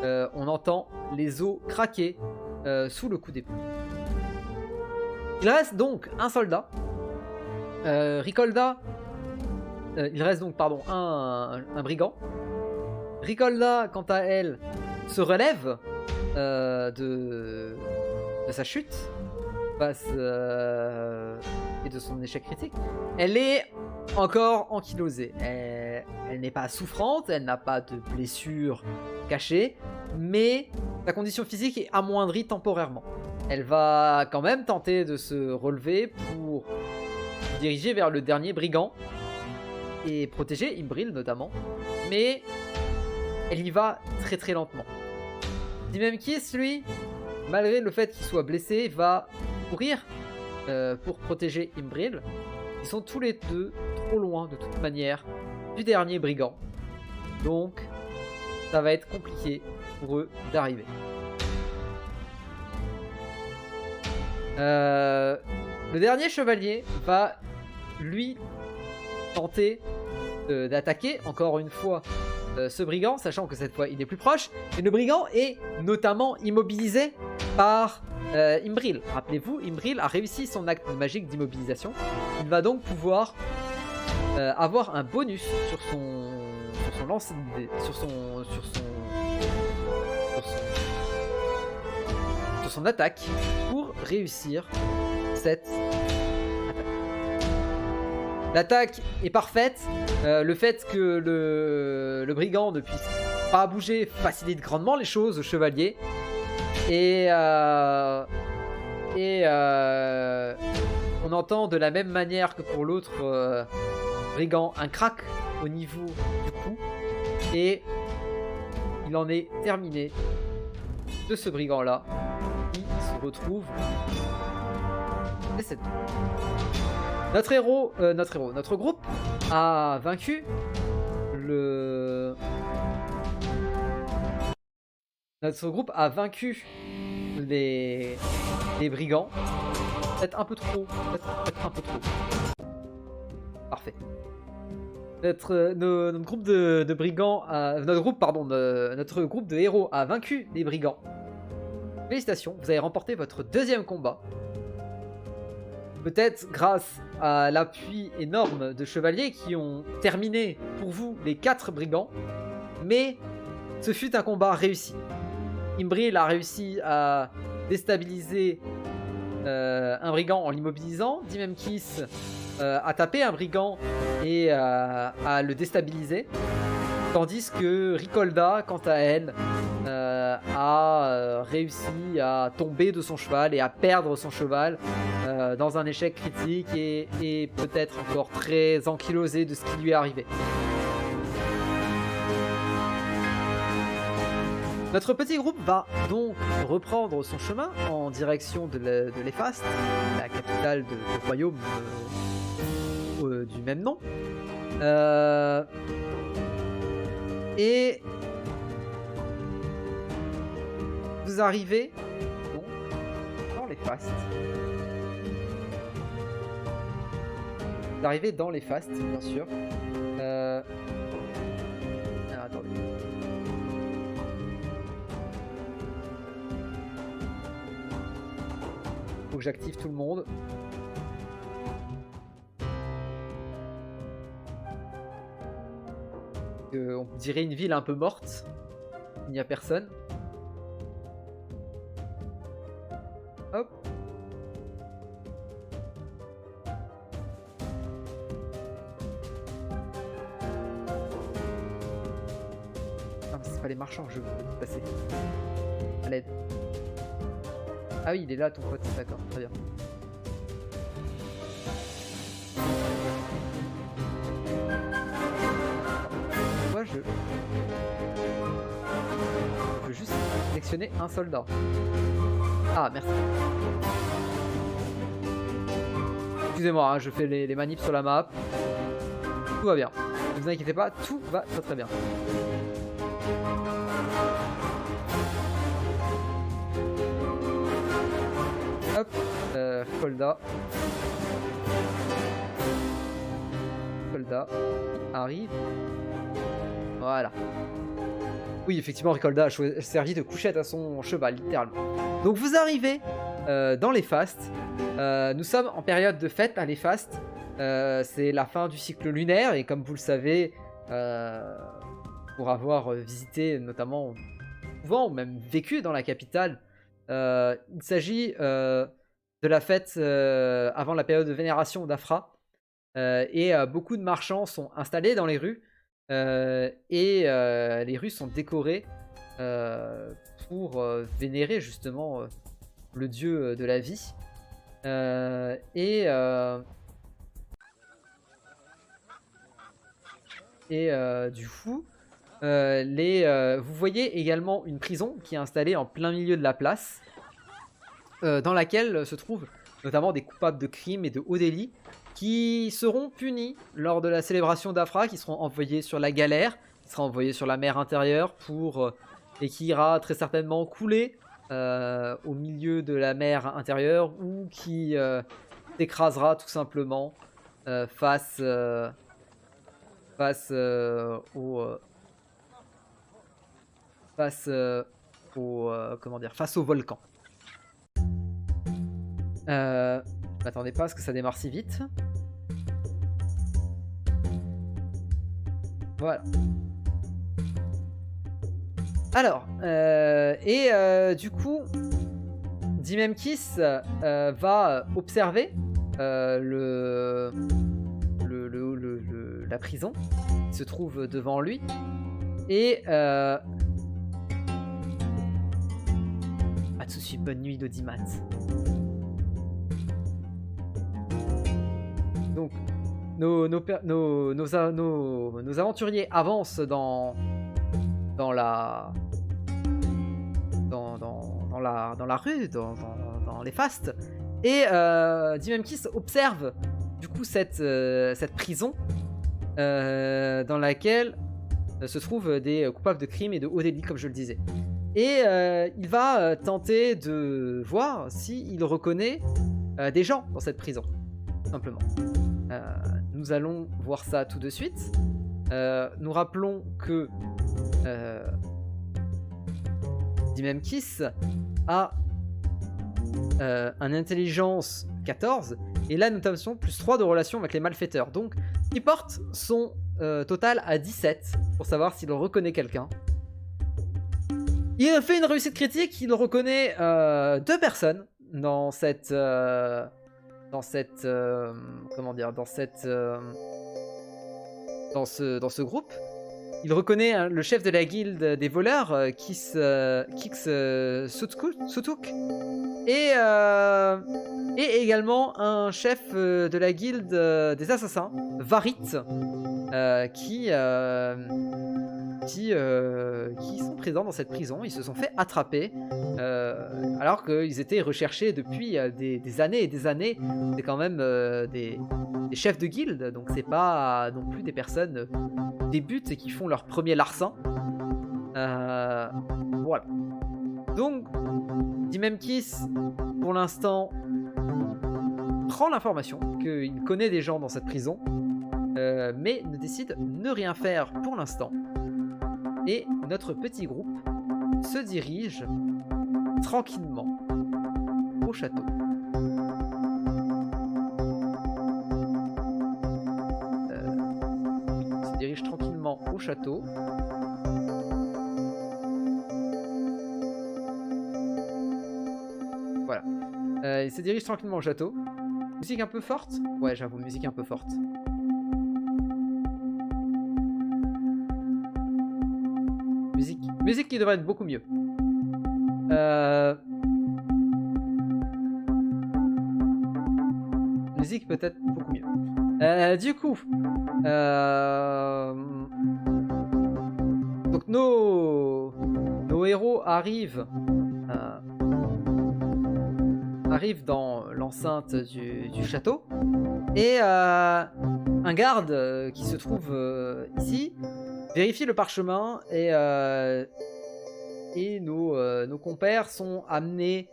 on entend les os craquer sous le coup d'épée. Il reste donc un soldat. Ricolda... il reste donc, pardon, un brigand. Ricolda, quant à elle, se relève de sa chute face, et de son échec critique. Elle est encore ankylosée. Elle n'est pas souffrante, elle n'a pas de blessure cachée, mais sa condition physique est amoindrie temporairement. Elle va quand même tenter de se relever pour se diriger vers le dernier brigand et protéger Imbril notamment, mais elle y va très très lentement. Dimemkis, lui, malgré le fait qu'il soit blessé, va courir pour protéger Imbril. Ils sont tous les deux trop loin de toute manière du dernier brigand, donc ça va être compliqué pour eux d'arriver. Le dernier chevalier va lui tenter d'attaquer encore une fois ce brigand, sachant que cette fois il est plus proche. Et le brigand est notamment immobilisé par Imbril. Rappelez-vous, Imbril a réussi son acte magique d'immobilisation. Il va donc pouvoir avoir un bonus sur son lance, sur son attaque pour réussir cette attaque. L'attaque est parfaite. Le fait que le brigand ne puisse pas bouger facilite grandement les choses au chevalier. Et on entend de la même manière que pour l'autre brigand un crack au niveau du cou. Et il en est terminé de ce brigand là qui se retrouve décédé. Notre groupe a vaincu Notre groupe a vaincu les brigands. Peut-être un peu trop. Peut-être un peu trop. Parfait. Notre groupe de brigands, notre groupe de héros a vaincu les brigands. Félicitations, vous avez remporté votre deuxième combat. Peut-être grâce à l'appui énorme de chevaliers qui ont terminé pour vous les 4 brigands. Mais ce fut un combat réussi. Imbril a réussi à déstabiliser un brigand en l'immobilisant. Dimemkis a tapé un brigand et à le déstabiliser. Tandis que Ricolda, quant à elle, a réussi à tomber de son cheval et à perdre son cheval dans un échec critique et peut-être encore très ankylosé de ce qui lui est arrivé. Notre petit groupe va donc reprendre son chemin en direction de l'Efast, la capitale du royaume du même nom. Et vous arrivez donc dans l'Efast. Vous arrivez dans l'Efast, bien sûr. Attendez. Faut que j'active tout le monde. On dirait une ville un peu morte. Il n'y a personne. Hop. Non, mais c'est pas les marchands que je veux passer. À l'aide. Ah oui, il est là ton pote, d'accord, très bien. Moi je veux juste sélectionner un soldat. Ah, merci. Excusez-moi, hein, je fais les manips sur la map. Tout va bien. Ne vous inquiétez pas, tout va très très bien. Hop, Kolda. Kolda arrive. Voilà. Oui, effectivement, Ricolda a servi de couchette à son cheval, littéralement. Donc vous arrivez dans l'Efast. Nous sommes en période de fête à l'Efast. C'est la fin du cycle lunaire et comme vous le savez, pour avoir visité notamment souvent ou même vécu dans la capitale, il s'agit de la fête avant la période de vénération d'Afra. Et beaucoup de marchands sont installés dans les rues et les rues sont décorées pour vénérer justement le dieu de la vie. Du coup, vous voyez également une prison qui est installée en plein milieu de la place, dans laquelle se trouvent notamment des coupables de crimes et de hauts délits qui seront punis lors de la célébration d'Afra, qui seront envoyés sur la galère, qui sera envoyés sur la mer intérieure et qui ira très certainement couler au milieu de la mer intérieure ou qui s'écrasera tout simplement face au volcan. M'attendez pas à ce que ça démarre si vite. Voilà. Alors, du coup, Dimemkis va observer la prison qui se trouve devant lui et pas de soucis, bonne nuit d'Audimat. Donc, nos aventuriers avancent dans la rue, dans les fastes, et Dimemkis observe du coup cette prison dans laquelle se trouvent des coupables de crimes et de hauts délits, comme je le disais. Et il va tenter de voir s'il reconnaît des gens dans cette prison, tout simplement. Nous allons voir ça tout de suite. Nous rappelons que Dimemkis a un intelligence 14 et là nous avons plus 3 de relation avec les malfaiteurs, donc il porte son total à 17 pour savoir s'il reconnaît quelqu'un. Il fait une réussite critique, il reconnaît 2 personnes dans cette dans ce groupe. il reconnaît hein, le chef de la guilde des voleurs, Kix Sutuk, et également un chef de la guilde des assassins, Varit, qui sont présents dans cette prison. Ils se sont fait attraper alors qu'ils étaient recherchés depuis des années et des années. C'est quand même des chefs de guilde, donc c'est pas non plus des personnes débutent et qui font leur premier larcin. Voilà. Donc, Dimemkis, pour l'instant, prend l'information qu'il connaît des gens dans cette prison, mais ne décide ne rien faire pour l'instant. Et notre petit groupe se dirige tranquillement au château. Se dirige tranquillement au château. Voilà. Il se dirige tranquillement au château. Musique un peu forte? Ouais, j'avoue, musique un peu forte. Musique qui devrait être beaucoup mieux. Musique peut-être beaucoup mieux. Du coup, donc nos héros arrivent dans l'enceinte du château et un garde qui se trouve ici vérifie le parchemin et nos compères sont amenés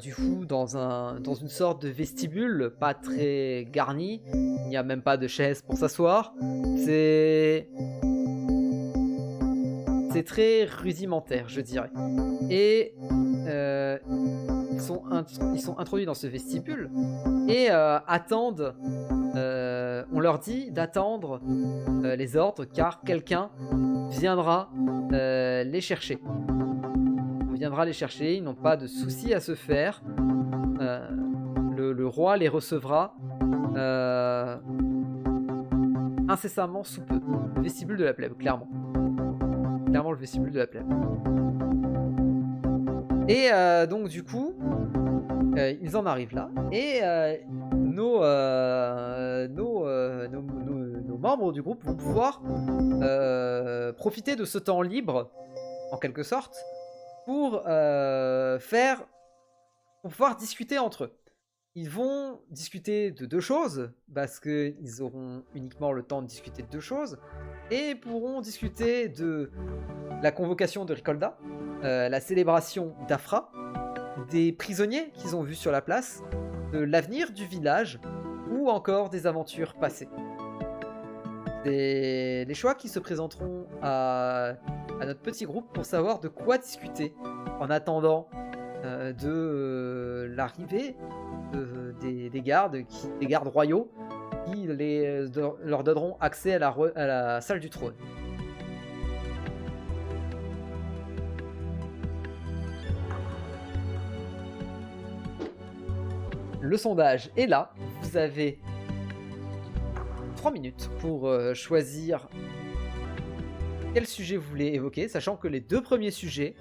du coup dans une sorte de vestibule pas très garni. Il n'y a même pas de chaise pour s'asseoir. C'est très rudimentaire, je dirais. Et ils sont introduits dans ce vestibule et attendent. On leur dit d'attendre les ordres car quelqu'un viendra les chercher. On viendra les chercher, ils n'ont pas de soucis à se faire. Le roi les recevra incessamment sous peu. Le vestibule de la plèbe, clairement. Clairement le vestibule de la plèbe. Et donc du coup, ils en arrivent là et nos membres du groupe vont pouvoir profiter de ce temps libre, en quelque sorte, pour pouvoir discuter entre eux. Ils vont discuter de deux choses, parce qu'ils auront uniquement le temps de discuter de deux choses, et pourront discuter de la convocation de Ricolda, la célébration d'Afra, des prisonniers qu'ils ont vus sur la place, de l'avenir du village, ou encore des aventures passées. C'est les choix qui se présenteront à notre petit groupe pour savoir de quoi discuter en attendant de l'arrivée des gardes royaux qui leur donneront accès à la salle du trône. Le sondage est là. Vous avez 3 minutes pour choisir quel sujet vous voulez évoquer, sachant que les 2 premiers sujets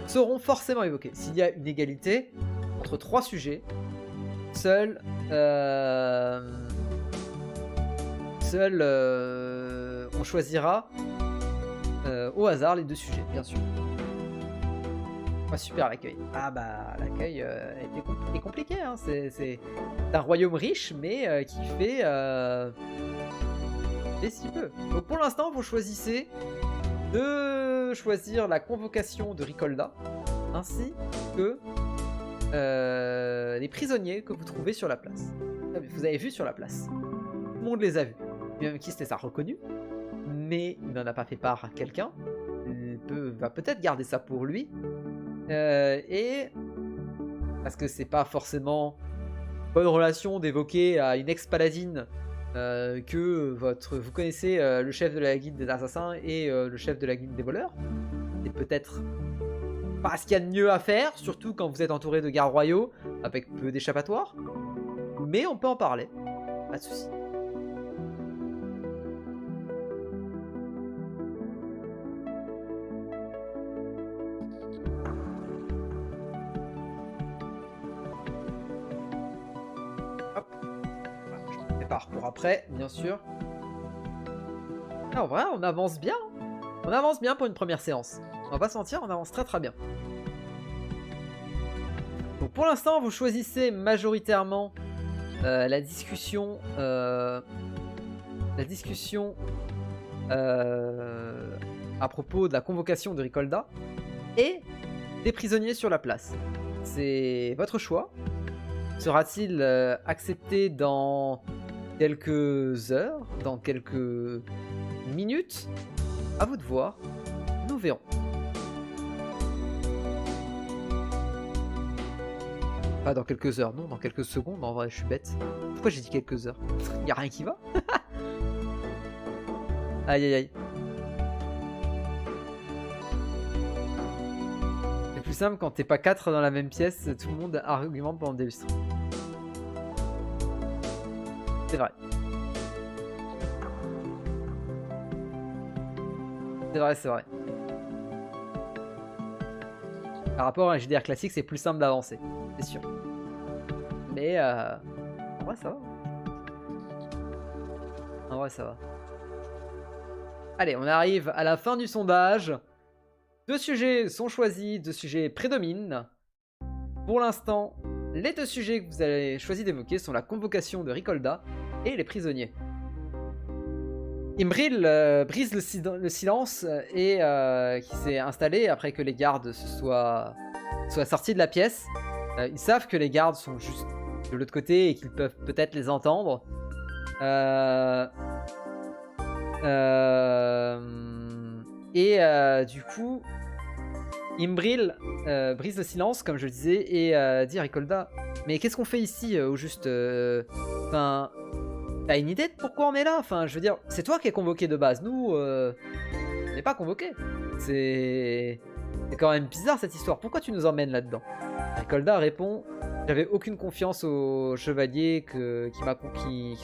seront forcément évoqués. S'il y a une égalité entre 3 sujets, seul on choisira au hasard les 2 sujets, bien sûr. Ah, super l'accueil. Ah bah l'accueil est compliqué, hein. C'est un royaume riche mais qui fait si peu. Donc pour l'instant vous choisissez de choisir la convocation de Ricolda ainsi que les prisonniers que vous trouvez sur la place. Vous avez vu sur la place. Tout le monde les a vus. Même qui les a reconnus, mais il n'en a pas fait part à quelqu'un. Il va peut-être garder ça pour lui. Et parce que c'est pas forcément bonne relation d'évoquer à une ex-paladine que vous connaissez le chef de la guilde des assassins et le chef de la guilde des voleurs. C'est peut-être pas ce qu'il y a de mieux à faire, surtout quand vous êtes entouré de gardes royaux avec peu d'échappatoires. Mais on peut en parler, pas de soucis. prépare pour après, bien sûr. Ah, en vrai, on avance bien. On avance bien pour une première séance. On va pas se mentir, on avance très très bien. Donc pour l'instant, vous choisissez majoritairement la discussion à propos de la convocation de Ricolda et des prisonniers sur la place. C'est votre choix. Sera-t-il accepté dans quelques heures, dans quelques minutes? À vous de voir. Nous verrons. Pas dans quelques heures, non, dans quelques secondes. En vrai, je suis bête. Pourquoi j'ai dit quelques heures? Y a rien qui va? Aïe aïe aïe. C'est plus simple quand t'es pas 4 dans la même pièce, tout le monde argumente pendant des lustres. C'est vrai. C'est vrai, c'est vrai. Par rapport à un JDR classique, c'est plus simple d'avancer, c'est sûr. Mais en vrai, ça va. En vrai, ça va. Allez, on arrive à la fin du sondage. 2 sujets sont choisis, 2 sujets prédominent. Pour l'instant, les 2 sujets que vous avez choisi d'évoquer sont la convocation de Ricolda et les prisonniers. Imbril brise le silence et qui s'est installé après que les gardes soient sortis de la pièce. Ils savent que les gardes sont juste de l'autre côté et qu'ils peuvent peut-être les entendre. Du coup, Imbril brise le silence, comme je le disais, et dit à Ricolda: mais qu'est-ce qu'on fait ici au juste? Enfin, t'as une idée de pourquoi on est là? Enfin, je veux dire, c'est toi qui es convoqué de base. Nous, on n'est pas convoqué. C'est quand même bizarre cette histoire. Pourquoi tu nous emmènes là-dedans? Ricolda répond: j'avais aucune confiance aux chevaliers qui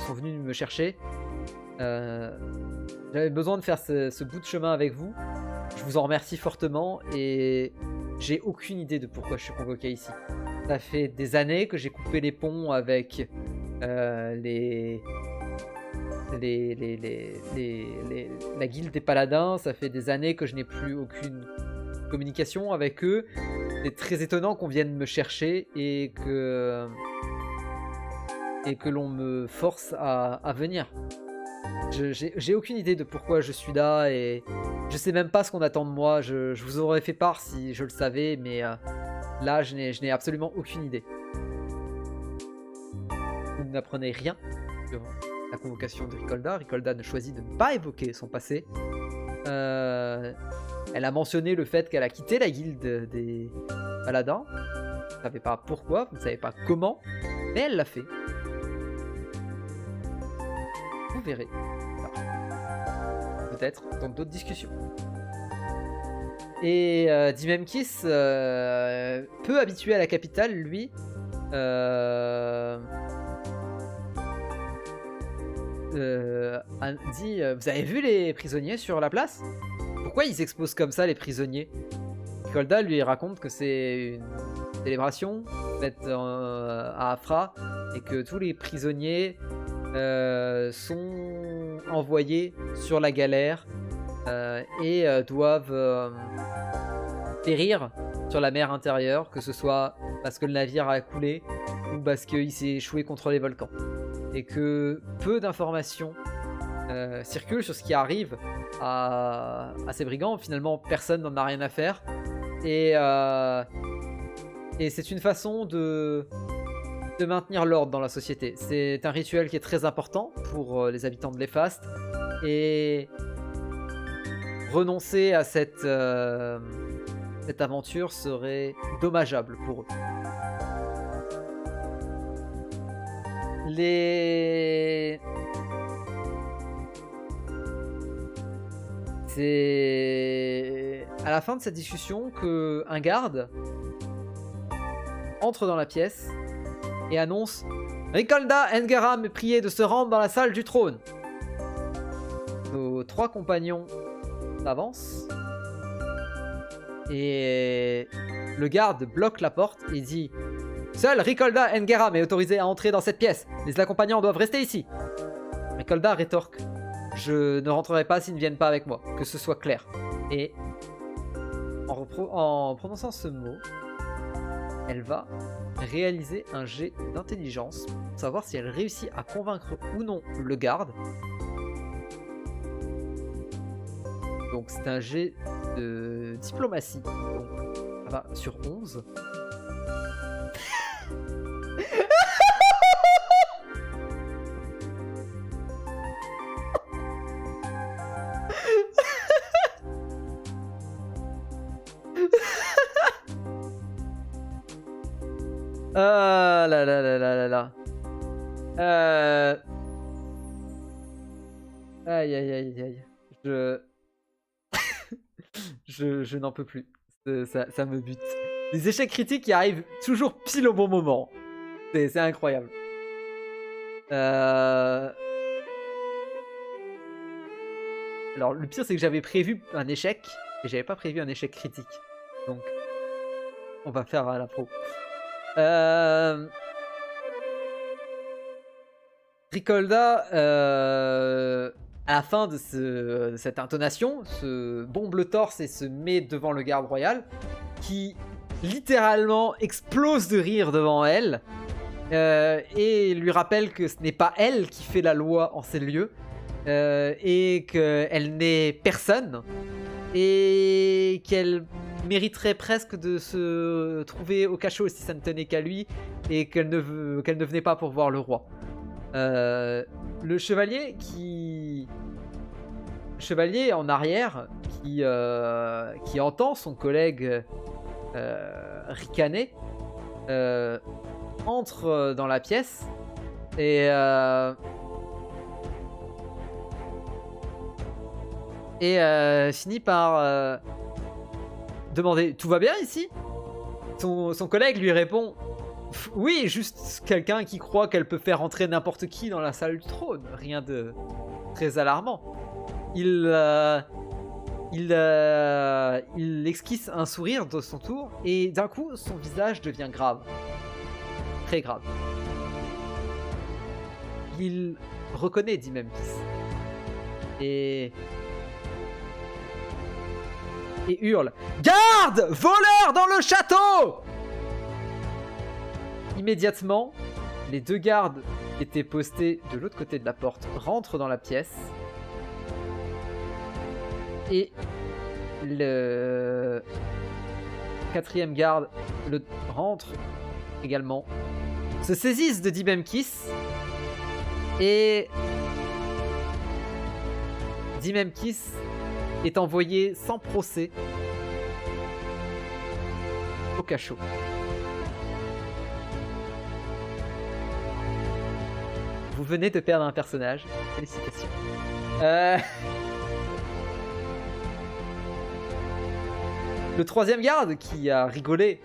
sont venus me chercher. J'avais besoin de faire ce bout de chemin avec vous. Je vous en remercie fortement et j'ai aucune idée de pourquoi je suis convoqué ici. Ça fait des années que j'ai coupé les ponts avec la guilde des paladins. Ça fait des années que je n'ai plus aucune communication avec eux. C'est très étonnant qu'on vienne me chercher et que l'on me force à venir. J'ai aucune idée de pourquoi je suis là et je sais même pas ce qu'on attend de moi. Je vous aurais fait part si je le savais, mais là je n'ai absolument aucune idée. Vous n'apprenez rien sur la convocation de Ricolda. Ricolda ne choisit de ne pas évoquer son passé. Elle a mentionné le fait qu'elle a quitté la guilde des paladins. Vous ne savez pas pourquoi, vous ne savez pas comment, mais elle l'a fait. Vous verrez. Peut-être dans d'autres discussions. Et Dimemkis, peu habitué à la capitale, lui, a dit: vous avez vu les prisonniers sur la place? Pourquoi ils exposent comme ça les prisonniers? Ricolda lui raconte que c'est une célébration faite à Afra et que tous les prisonniers sont envoyés sur la galère et doivent périr sur la mer intérieure, que ce soit parce que le navire a coulé ou parce qu'il s'est échoué contre les volcans. Et que peu d'informations circulent sur ce qui arrive à ces brigands. Finalement, personne n'en a rien à faire. Et c'est une façon de maintenir l'ordre dans la société. C'est un rituel qui est très important pour les habitants de l'Efast. Et renoncer à cette aventure serait dommageable pour eux. C'est à la fin de cette discussion que un garde entre dans la pièce et annonce: Ricolda Engeram est prié de se rendre dans la salle du trône. Nos 3 compagnons avancent et le garde bloque la porte et dit: seul Ricolda Engeram est autorisé à entrer dans cette pièce. Les accompagnants doivent rester ici. Ricolda rétorque. Je ne rentrerai pas s'ils ne viennent pas avec moi, que ce soit clair. Et en prononçant ce mot, elle va réaliser un jet d'intelligence pour savoir si elle réussit à convaincre ou non le garde. Donc c'est un jet de diplomatie. Donc ça va sur 11. Ah là là là là là là. Aïe aïe aïe aïe. Je n'en peux plus. Ça me bute. Les échecs critiques qui arrivent toujours pile au bon moment. C'est incroyable. Alors le pire c'est que j'avais prévu un échec et j'avais pas prévu un échec critique. Donc on va faire à la pro. Ricolda, à la fin de cette intonation, se bombe le torse et se met devant le garde royal, qui littéralement explose de rire devant elle, et lui rappelle que ce n'est pas elle qui fait la loi en ces lieux, et qu'elle n'est personne, et qu'elle mériterait presque de se trouver au cachot si ça ne tenait qu'à lui, et qu'elle ne venait pas pour voir le roi. Le chevalier en arrière qui entend son collègue ricaner entre dans la pièce et finit par demander: tout va bien ici? Son collègue lui répond: oui, juste quelqu'un qui croit qu'elle peut faire entrer n'importe qui dans la salle du trône. Rien de très alarmant. Il esquisse un sourire de son tour et d'un coup, son visage devient grave. Très grave. Il reconnaît Dimemkis. Et hurle: garde! Voleur dans le château! Immédiatement, les deux gardes qui étaient postés de l'autre côté de la porte rentrent dans la pièce. Et le quatrième garde rentre également, se saisissent de Dimemkis. Et Dimemkis est envoyé sans procès au cachot. Vous venez de perdre un personnage. Félicitations. Le troisième garde, qui a rigolé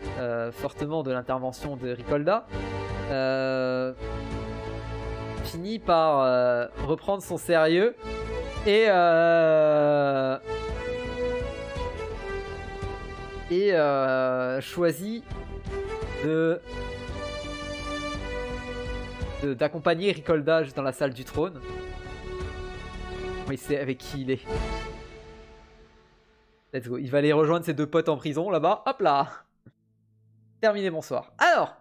fortement de l'intervention de Ricolda, finit par reprendre son sérieux et choisit d'accompagner Ricolda dans la salle du trône. Oui, c'est avec qui il est. Let's go. Il va aller rejoindre ses deux potes en prison là-bas. Hop là. Terminé, bonsoir. Alors,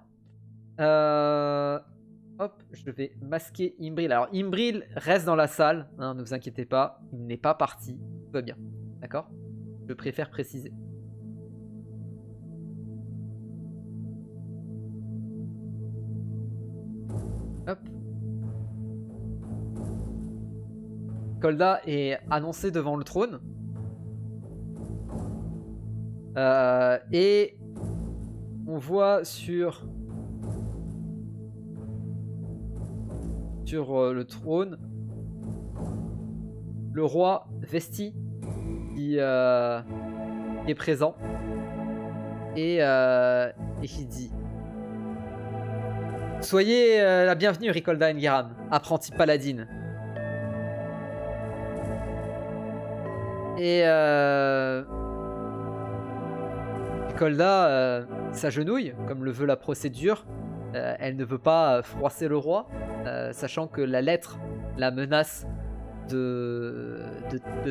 hop, je vais masquer Imbril. Alors, Imbril reste dans la salle. Hein, ne vous inquiétez pas. Il n'est pas parti. Tout va bien. D'accord? Je préfère préciser. Hop. Ricolda est annoncé devant le trône. Et on voit sur le trône le roi Vesti qui est présent et qui dit: soyez la bienvenue, Ricolda Enguerrand, apprentie paladine. Et Ricolda s'agenouille, comme le veut la procédure, elle ne veut pas froisser le roi, sachant que la lettre la menace de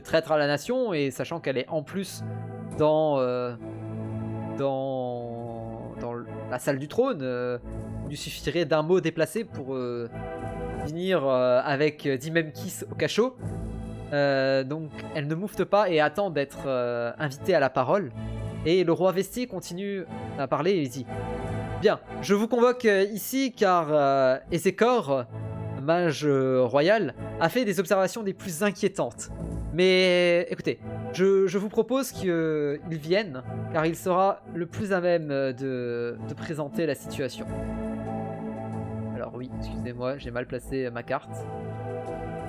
traître à la nation, et sachant qu'elle est en plus dans la salle du trône. Il lui suffirait d'un mot déplacé pour venir avec Dimemkis au cachot. Donc elle ne moufte pas et attend d'être invitée à la parole. Et le roi Vesti continue à parler et il dit: bien, je vous convoque ici car Ezekor, mage royal, a fait des observations des plus inquiétantes. Mais écoutez, je vous propose qu'il vienne, car il sera le plus à même de présenter la situation. Alors oui, excusez-moi, j'ai mal placé ma carte.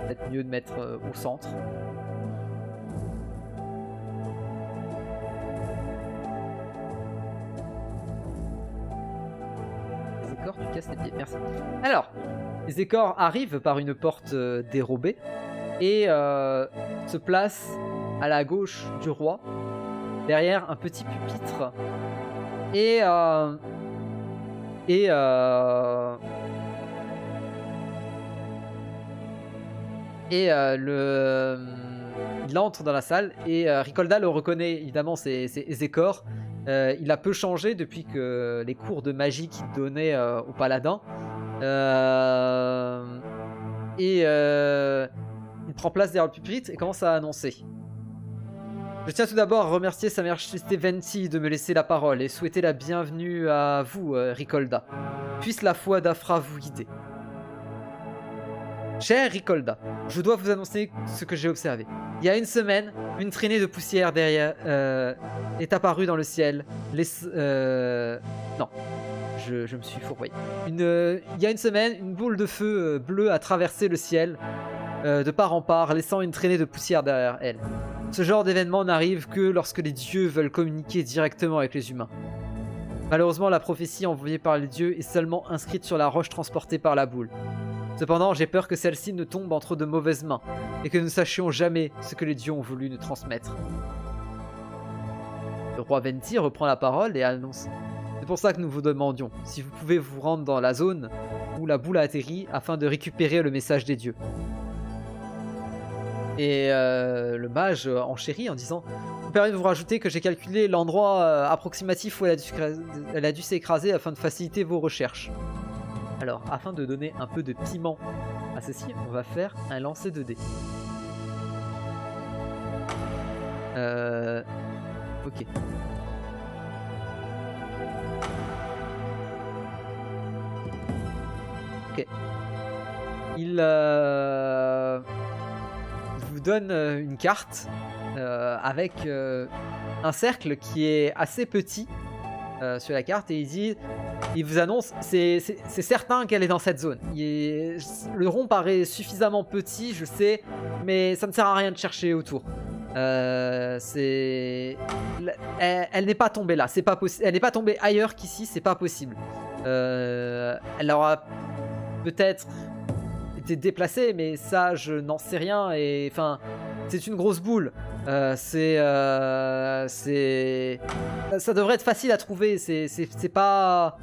Peut-être mieux de mettre au centre. Ezekor, tu casses les pieds, merci. Alors, Ezekor arrive par une porte dérobée et se place à la gauche du roi, derrière un petit pupitre, et il entre dans la salle et Ricolda le reconnaît, évidemment, c'est Ezekor. Il a peu changé depuis que les cours de magie qu'il donnait au paladin. Il prend place derrière le pupitre et commence à annoncer. Je tiens tout d'abord à remercier Sa Majesté Venti de me laisser la parole et souhaiter la bienvenue à vous, Ricolda. Puisse la foi d'Afra vous guider. Cher Ricolda, je dois vous annoncer ce que j'ai observé. Il y a une semaine, une traînée de poussière derrière est apparue dans le ciel. Non, je me suis fourvoyé. Il y a une semaine, une boule de feu bleu a traversé le ciel de part en part, laissant une traînée de poussière derrière elle. Ce genre d'événement n'arrive que lorsque les dieux veulent communiquer directement avec les humains. Malheureusement, la prophétie envoyée par les dieux est seulement inscrite sur la roche transportée par la boule. Cependant, j'ai peur que celle-ci ne tombe entre de mauvaises mains et que nous ne sachions jamais ce que les dieux ont voulu nous transmettre. Le roi Venti reprend la parole et annonce: c'est pour ça que nous vous demandions si vous pouvez vous rendre dans la zone où la boule a atterri afin de récupérer le message des dieux. Et le mage enchérit en disant: vous permettez de vous rajouter que j'ai calculé l'endroit approximatif où elle a dû s'écraser afin de faciliter vos recherches. Alors, afin de donner un peu de piment à ceci, on va faire un lancer de dés. Ok. Ok. Il vous donne une carte avec un cercle qui est assez petit sur la carte, et il vous annonce, c'est certain qu'elle est dans cette zone. Le rond paraît suffisamment petit, je sais, mais ça ne sert à rien de chercher autour. Elle n'est pas tombée là, c'est pas possible. Elle n'est pas tombée ailleurs qu'ici, c'est pas possible. Elle aura peut-être été déplacée, mais ça, je n'en sais rien. Et enfin, c'est une grosse boule. Ça devrait être facile à trouver. C'est pas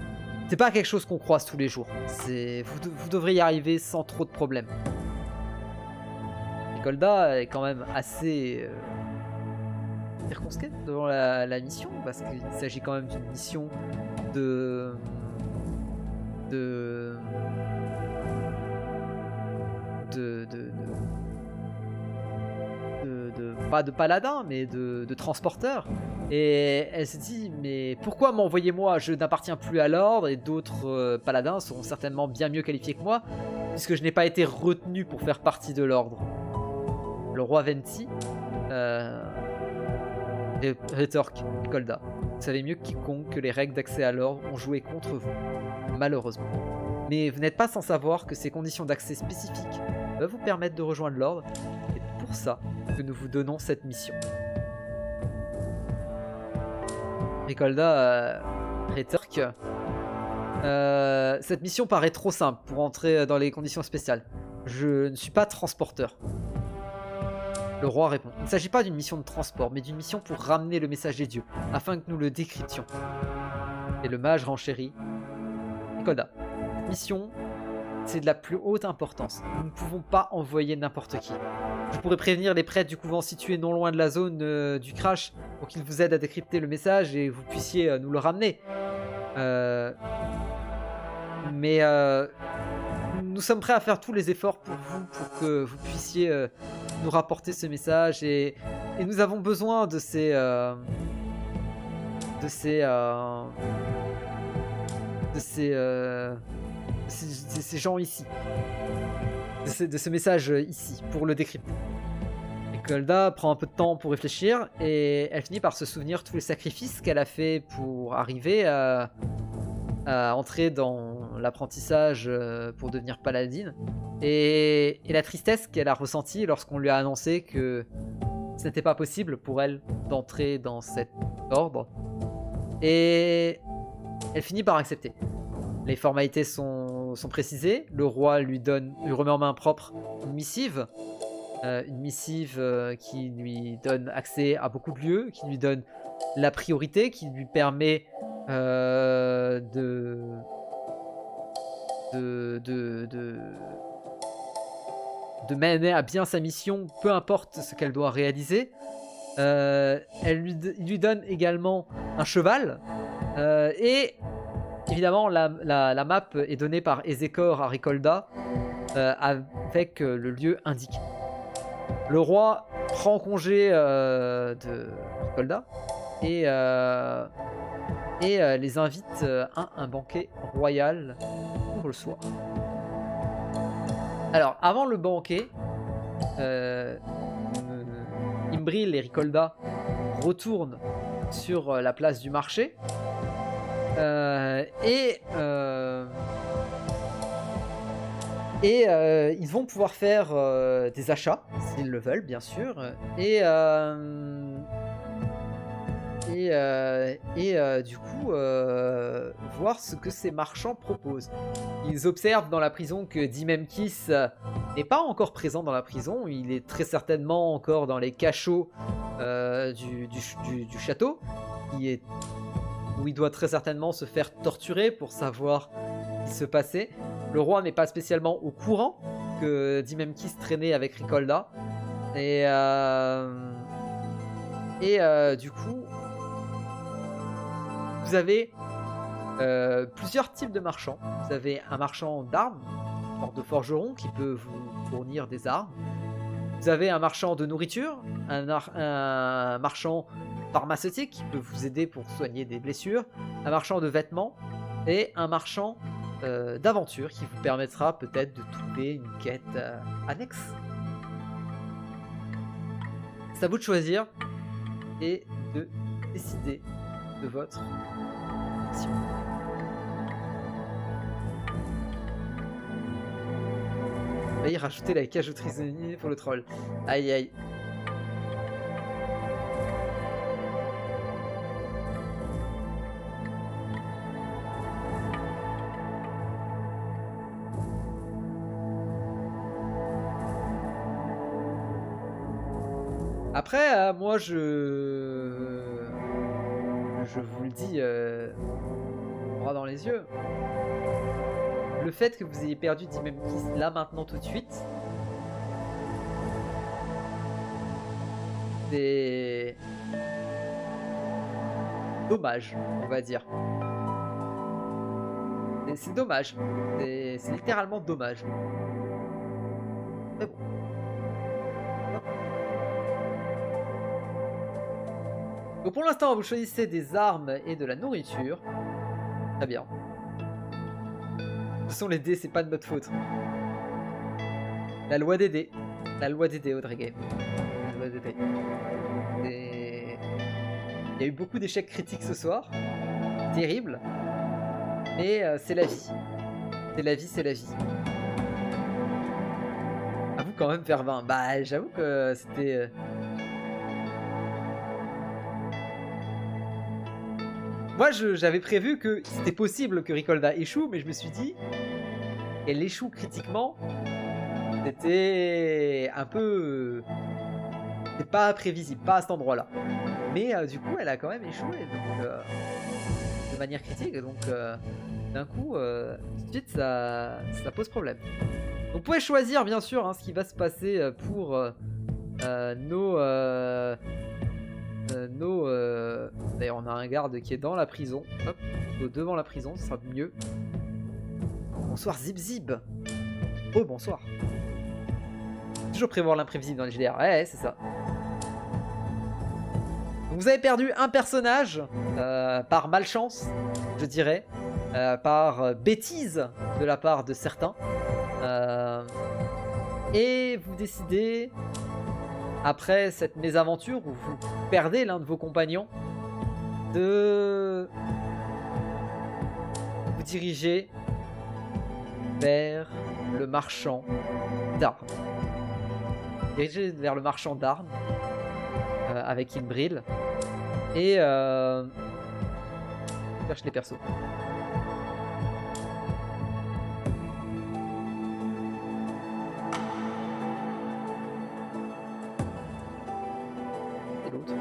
quelque chose qu'on croise tous les jours. Vous devrez y arriver sans trop de problèmes. Ricolda est quand même assez circonspect devant la mission, parce qu'il s'agit quand même d'une mission pas de paladin, mais de transporteur. Et elle se dit, mais pourquoi m'envoyer moi? Je n'appartiens plus à l'ordre, et d'autres paladins seront certainement bien mieux qualifiés que moi, puisque je n'ai pas été retenu pour faire partie de l'ordre. Le roi Venti rétorque: Ricolda, vous savez mieux que quiconque que les règles d'accès à l'ordre ont joué contre vous, malheureusement. Mais vous n'êtes pas sans savoir que ces conditions d'accès spécifiques peuvent vous permettre de rejoindre l'ordre, et c'est pour ça que nous vous donnons cette mission. Ricolda rétorque: cette mission paraît trop simple pour entrer dans les conditions spéciales. Je ne suis pas transporteur. Le roi répond: il ne s'agit pas d'une mission de transport, mais d'une mission pour ramener le message des dieux, afin que nous le décryptions. Et le mage renchérit: Ricolda, mission, c'est de la plus haute importance. Nous ne pouvons pas envoyer n'importe qui. Je pourrais prévenir les prêtres du couvent situés non loin de la zone du crash pour qu'ils vous aident à décrypter le message et vous puissiez nous le ramener. Mais nous sommes prêts à faire tous les efforts pour vous, pour que vous puissiez nous rapporter ce message et nous avons besoin de ces gens ici, de ce message ici pour le décrypter. Et Golda prend un peu de temps pour réfléchir et elle finit par se souvenir tous les sacrifices qu'elle a fait pour arriver à entrer dans l'apprentissage pour devenir paladine et la tristesse qu'elle a ressentie lorsqu'on lui a annoncé que ce n'était pas possible pour elle d'entrer dans cet ordre, et elle finit par accepter. Les formalités sont précisées, le roi lui remet en main propre une missive qui lui donne accès à beaucoup de lieux, qui lui donne la priorité, qui lui permet de mener à bien sa mission, peu importe ce qu'elle doit réaliser. Il lui donne également un cheval, et évidemment la map est donnée par Ezekor à Ricolda avec le lieu indiqué. Le roi prend congé de Ricolda et les invite à un banquet royal pour le soir. Alors, avant le banquet, Imbril et Ricolda retournent sur la place du marché et ils vont pouvoir faire des achats, s'ils le veulent, bien sûr, et du coup voir ce que ces marchands proposent. Ils observent dans la prison que Dimemkis n'est pas encore présent dans la prison, il est très certainement encore dans les cachots du château, où il doit très certainement se faire torturer pour savoir ce qui se passait. Le roi n'est pas spécialement au courant que Dimemkis traînait avec Ricolda, et du coup vous avez plusieurs types de marchands. Vous avez un marchand d'armes, genre de forgeron, qui peut vous fournir des armes. Vous avez un marchand de nourriture, un marchand pharmaceutique qui peut vous aider pour soigner des blessures, un marchand de vêtements et un marchand d'aventure qui vous permettra peut-être de trouver une quête annexe. C'est à vous de choisir et de décider de votre action. Failli rajouter la cage au prisonnier pour le troll. Aïe aïe. Après, moi je vous le dis droit dans les yeux. Le fait que vous ayez perdu Dimemkis là maintenant tout de suite, c'est dommage, on va dire. C'est dommage. C'est littéralement dommage. Mais bon. Donc pour l'instant, vous choisissez des armes et de la nourriture. Très bien. Ce sont les dés, c'est pas de notre faute. La loi des dés. La loi des dés, Audrey Game. La loi des dés. Il y a eu beaucoup d'échecs critiques ce soir. Terrible. Mais c'est la vie. C'est la vie, c'est la vie. À vous quand même faire 20. Bah j'avoue que c'était... Moi, j'avais prévu que c'était possible que Ricolda échoue, mais je me suis dit qu'elle échoue critiquement. C'était un peu... C'est pas prévisible, pas à cet endroit-là. Mais du coup, elle a quand même échoué. Donc, de manière critique. Donc d'un coup, tout de suite, ça pose problème. Donc, vous pouvez choisir bien sûr hein, ce qui va se passer pour nos... D'ailleurs, on a un garde qui est dans la prison. Hop, devant la prison, ce sera mieux. Bonsoir Zip Zip. Oh, bonsoir. Toujours prévoir l'imprévisible dans les GDR. Ouais, c'est ça. Donc, vous avez perdu un personnage par malchance, je dirais, par bêtise de la part de certains. Et vous décidez, après cette mésaventure où vous perdez l'un de vos compagnons, de vous diriger vers le marchand d'armes. Dirigez vers le marchand d'armes avec Imbril et cherche les persos. Et l'autre.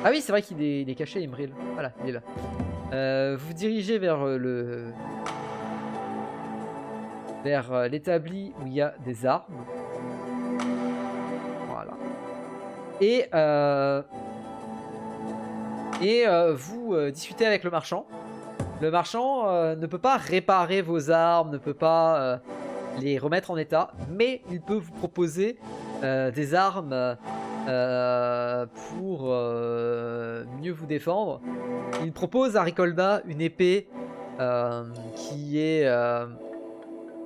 Ah oui, c'est vrai qu'il est caché, Imbril. Voilà, il est là. Vous dirigez vers l'établi où il y a des armes. Voilà. Et vous discutez avec le marchand. Le marchand ne peut pas réparer vos armes, ne peut pas les remettre en état, mais il peut vous proposer des armes pour mieux vous défendre. Il propose à Ricolda une épée qui est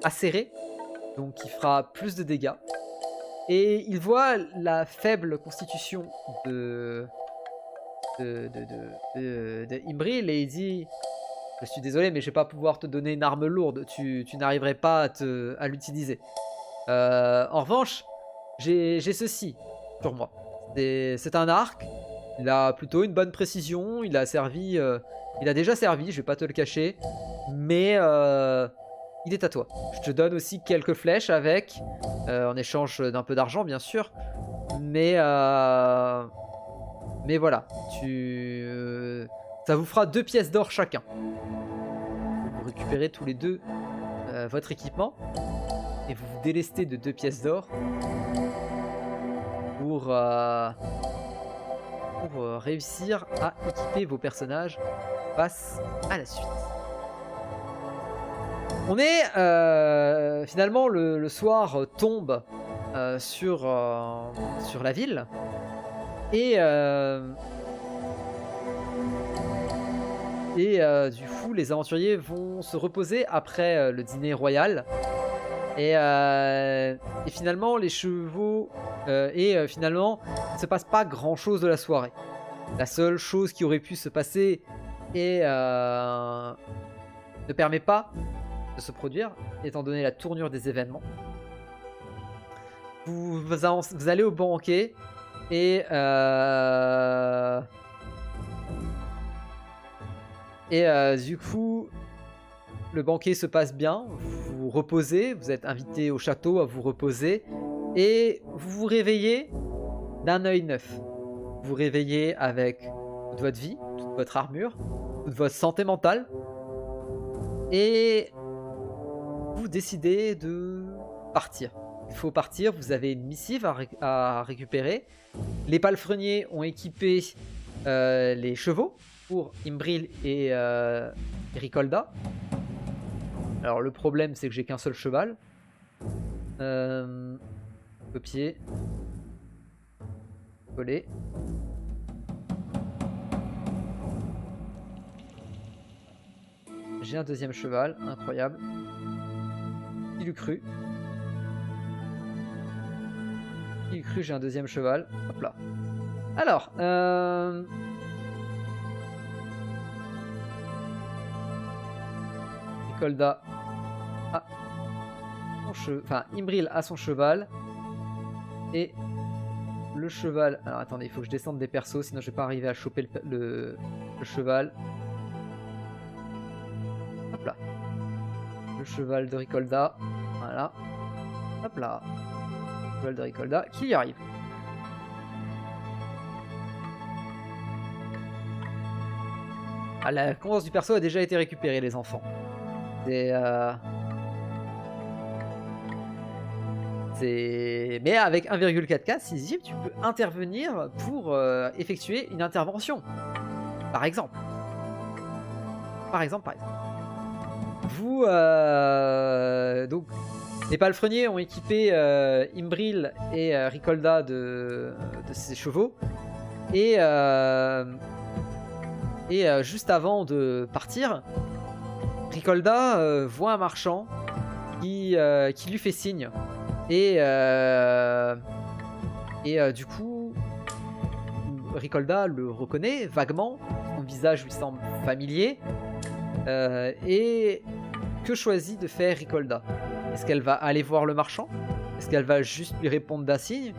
acérée, donc qui fera plus de dégâts. Et il voit la faible constitution de Imbril et il dit: je suis désolé, mais je vais pas pouvoir te donner une arme lourde, tu n'arriverais pas à l'utiliser. En revanche, j'ai ceci sur moi. C'est un arc, il a plutôt une bonne précision, il a déjà servi, je vais pas te le cacher, mais il est à toi. Je te donne aussi quelques flèches avec, en échange d'un peu d'argent bien sûr, mais voilà, ça vous fera 2 pièces d'or chacun. Vous récupérez tous les deux votre équipement et vous vous délestez de 2 pièces d'or pour réussir à équiper vos personnages face à la suite. On est finalement le soir tombe sur la ville et du coup les aventuriers vont se reposer après le dîner royal et finalement les chevaux finalement il ne se passe pas grand chose de la soirée. La seule chose qui aurait pu se passer et ne permet pas de se produire étant donné la tournure des événements. Vous allez au banquet et du coup le banquet se passe bien, vous vous reposez, vous êtes invité au château à vous reposer et vous vous réveillez d'un œil neuf. Vous vous réveillez avec toute votre vie, toute votre armure, toute votre santé mentale et vous décidez de partir. Il faut partir, vous avez une missive à récupérer. Les palefreniers ont équipé les chevaux pour Imbril et Ricolda. Alors le problème c'est que j'ai qu'un seul cheval. Copier. Coller. J'ai un deuxième cheval, incroyable. Qui l'eût cru? Qui l'eût cru, j'ai un deuxième cheval. Hop là. Alors, Ricolda a son cheval, enfin Imbril a son cheval et le cheval. Alors attendez, il faut que je descende des persos, sinon je vais pas arriver à choper le cheval. Hop là. Le cheval de Ricolda, voilà. Hop là. Le cheval de Ricolda qui y arrive. Ah, la compétence du perso a déjà été récupérée, les enfants. Mais avec 1,4K, sixième, tu peux intervenir pour effectuer une intervention. Par exemple. Vous, donc, les palefreniers ont équipé Imbril et Ricolda de ses chevaux. Et juste avant de partir, Ricolda voit un marchand qui lui fait signe. Et du coup, Ricolda le reconnaît vaguement, son visage lui semble familier. Et que choisit de faire Ricolda? Est-ce qu'elle va aller voir le marchand? Est-ce qu'elle va juste lui répondre d'un signe?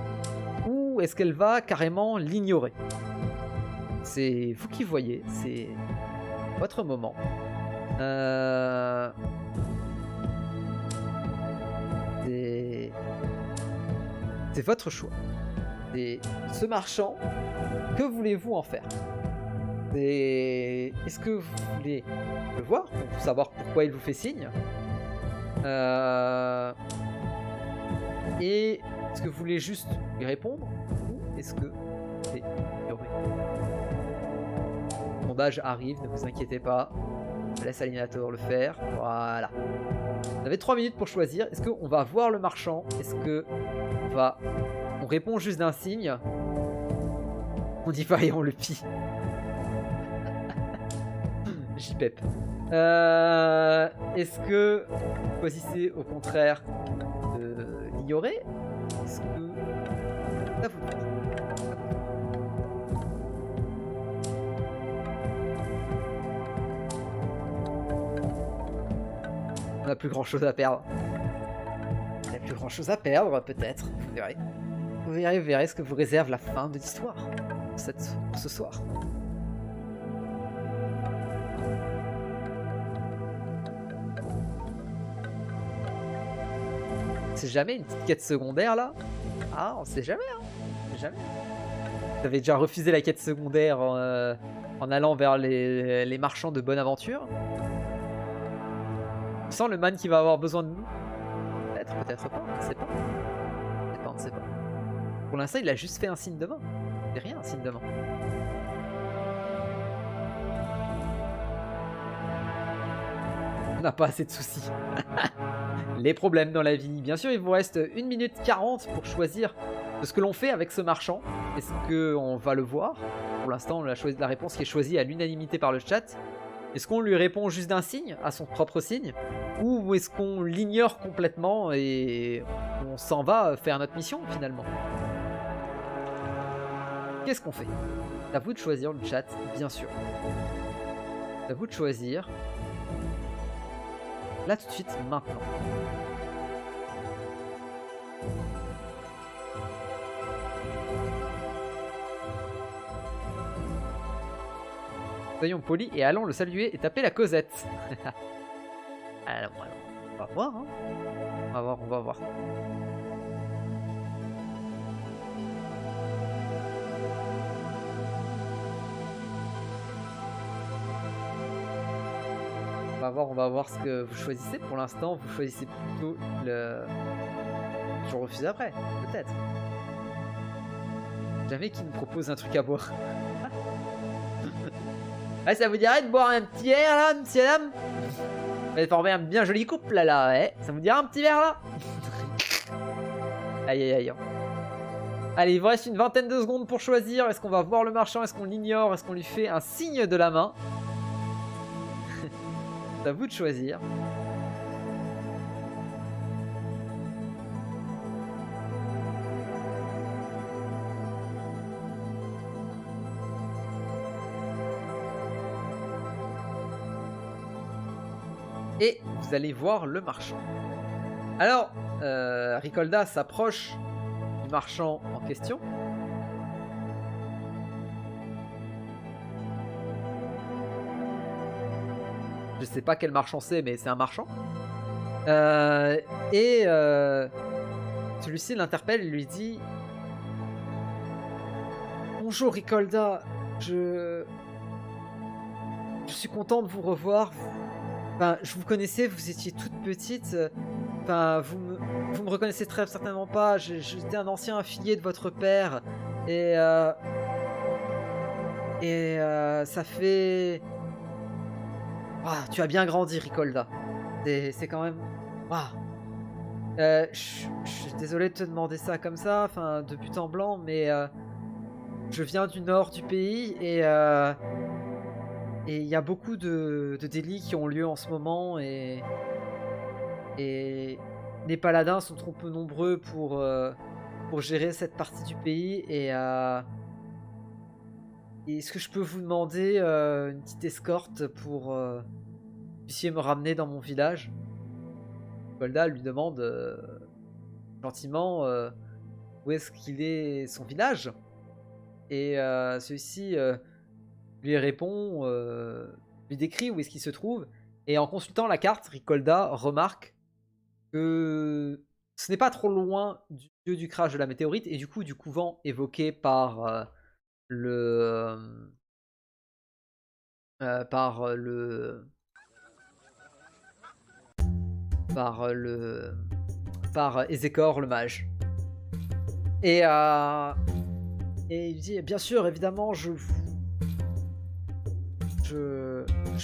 Ou est-ce qu'elle va carrément l'ignorer? C'est vous qui voyez, c'est votre moment. C'est votre choix. Et ce marchand, que voulez-vous en faire? Est-ce que vous voulez le voir pour savoir pourquoi il vous fait signe? Et est-ce que vous voulez juste lui répondre? Ou est-ce que vous voulez ignorer? Le sondage arrive, ne vous inquiétez pas. Je laisse Alinator le faire. Voilà. Vous avez 3 minutes pour choisir. Est-ce qu'on va voir le marchand? Est-ce que on répond juste d'un signe? On y va et on le pille. JPEP. Est-ce que vous choisissez au contraire de l'ignorer? Est-ce que ça vous plaît? On n'a plus grand chose à perdre. Il n'y a plus grand chose à perdre, peut-être. Vous verrez. Vous verrez ce que vous réserve la fin de l'histoire pour ce soir. C'est jamais une petite quête secondaire là? Ah, on sait jamais, hein. On sait jamais. Vous avez déjà refusé la quête secondaire en allant vers les marchands de bonne aventure. Sans le man qui va avoir besoin de nous. Peut-être, peut-être pas, on ne sait pas. On ne sait pas. Pour l'instant, il a juste fait un signe de main. C'est rien, un signe de main. On n'a pas assez de soucis. Les problèmes dans la vie. Bien sûr, il vous reste 1 minute 40 pour choisir de ce que l'on fait avec ce marchand. Est-ce qu'on va le voir? Pour l'instant, on a choisi la réponse qui est choisie à l'unanimité par le chat. Est-ce qu'on lui répond juste d'un signe, à son propre signe? Ou est-ce qu'on l'ignore complètement et on s'en va faire notre mission finalement? Qu'est-ce qu'on fait? C'est à vous de choisir le chat, bien sûr. C'est à vous de choisir. Là tout de suite, maintenant. Soyons polis et allons le saluer et taper la Cosette. Alors, on va voir, hein. On va voir. On va voir ce que vous choisissez. Pour l'instant, vous choisissez plutôt le... Je refuse après, peut-être. Jamais qu'il me propose un truc à boire. Ouais, ça vous dirait de boire un petit verre là, monsieur dame? Vous allez former un bien joli couple là, ouais. Ça vous dirait un petit verre là? Aïe aïe aïe. Allez, il vous reste une vingtaine de secondes pour choisir. Est-ce qu'on va voir le marchand? Est-ce qu'on l'ignore? Est-ce qu'on lui fait un signe de la main? C'est à vous de choisir. Et vous allez voir le marchand. Alors, Ricolda s'approche du marchand en question. Je sais pas quel marchand c'est, mais c'est un marchand. Celui-ci l'interpelle et lui dit: Bonjour Ricolda, je Je suis content de vous revoir. Enfin, je vous connaissais, vous étiez toute petite. Enfin, vous me reconnaissez très certainement pas. J'étais un ancien affilié de votre père. Et, ça fait... Ah, tu as bien grandi, Ricolda. C'est quand même... Ah. Je suis désolé de te demander ça comme ça, enfin, de but en blanc, mais je viens du nord du pays et il y a beaucoup de délits qui ont lieu en ce moment et les paladins sont trop peu nombreux pour gérer cette partie du pays et est-ce que je peux vous demander une petite escorte pour que vous puissiez me ramener dans mon village? Golda lui demande gentiment où est-ce qu'il est son village et celui-ci lui répond, lui décrit où est-ce qu'il se trouve et en consultant la carte, Ricolda remarque que ce n'est pas trop loin du lieu du crash de la météorite et du coup du couvent évoqué par le par le par Ezekor le mage. Et il dit bien sûr évidemment je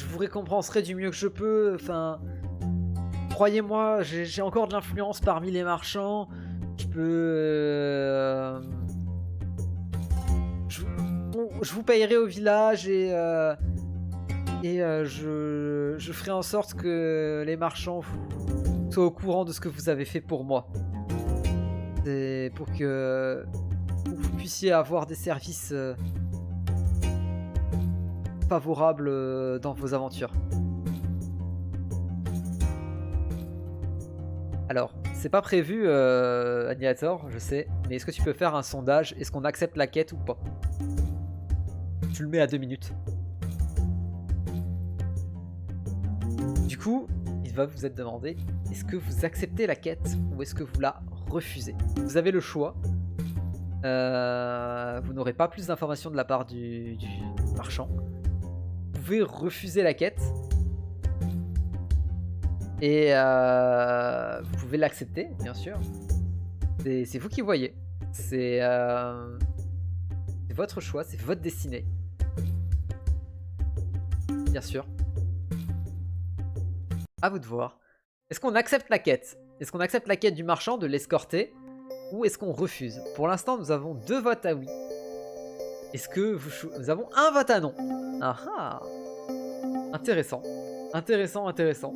vous récompenserai du mieux que je peux. Enfin, croyez-moi, j'ai encore de l'influence parmi les marchands. Je peux je vous payerai au village et je ferai en sorte que les marchands soient au courant de ce que vous avez fait pour moi. C'est pour que vous puissiez avoir des services favorables dans vos aventures. Alors, c'est pas prévu, Annihilator, je sais, mais est-ce que tu peux faire un sondage? Est-ce qu'on accepte la quête ou pas? Tu le mets à 2 minutes. Du coup, il va vous être demandé, est-ce que vous acceptez la quête ou est-ce que vous la refusez? Vous avez le choix. Vous n'aurez pas plus d'informations de la part du marchand. Vous pouvez refuser la quête. Et vous pouvez l'accepter, bien sûr. C'est vous qui voyez. C'est votre choix, c'est votre destinée. Bien sûr. À vous de voir. Est-ce qu'on accepte la quête? Est-ce qu'on accepte la quête du marchand de l'escorter? Ou est-ce qu'on refuse? Pour l'instant, nous avons 2 votes à oui. Est-ce que nous avons un vote à non? Ah ah. Intéressant. Intéressant, intéressant.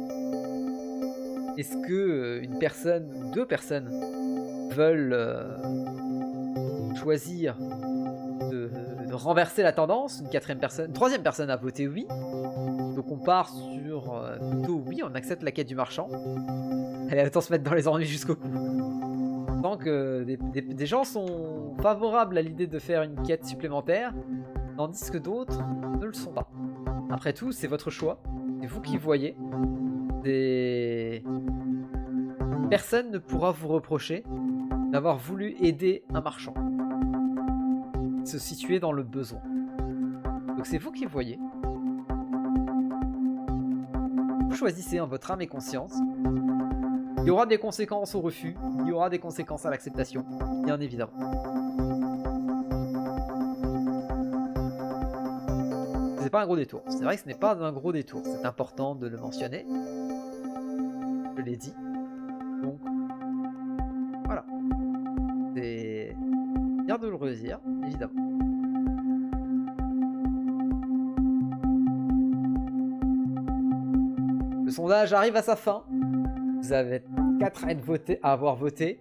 Est-ce que une personne ou 2 personnes veulent choisir de renverser la tendance? Une 4e personne, une 3e personne a voté oui. Donc on part sur plutôt oui, on accepte la quête du marchand. Allez, autant se mettre dans les ennuis jusqu'au cou. Tant que des gens sont favorables à l'idée de faire une quête supplémentaire, tandis que d'autres ne le sont pas. Après tout, c'est votre choix. C'est vous qui voyez. Personne ne pourra vous reprocher d'avoir voulu aider un marchand. Se situer dans le besoin. Donc c'est vous qui voyez. Vous choisissez en votre âme et conscience. Il y aura des conséquences au refus, il y aura des conséquences à l'acceptation, bien évidemment. C'est pas un gros détour. C'est vrai que ce n'est pas un gros détour. C'est important de le mentionner. Je l'ai dit. Donc, voilà. C'est bien de le redire, évidemment. Le sondage arrive à sa fin. Vous avez 4 à avoir voté.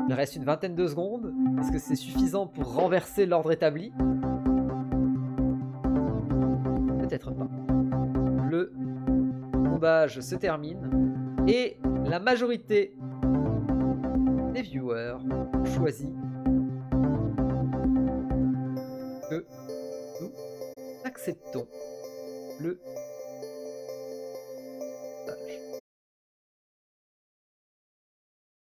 Il reste une vingtaine de secondes. Est-ce que c'est suffisant pour renverser l'ordre établi? Peut-être pas. Le sondage se termine. Et la majorité des viewers choisit que nous acceptons le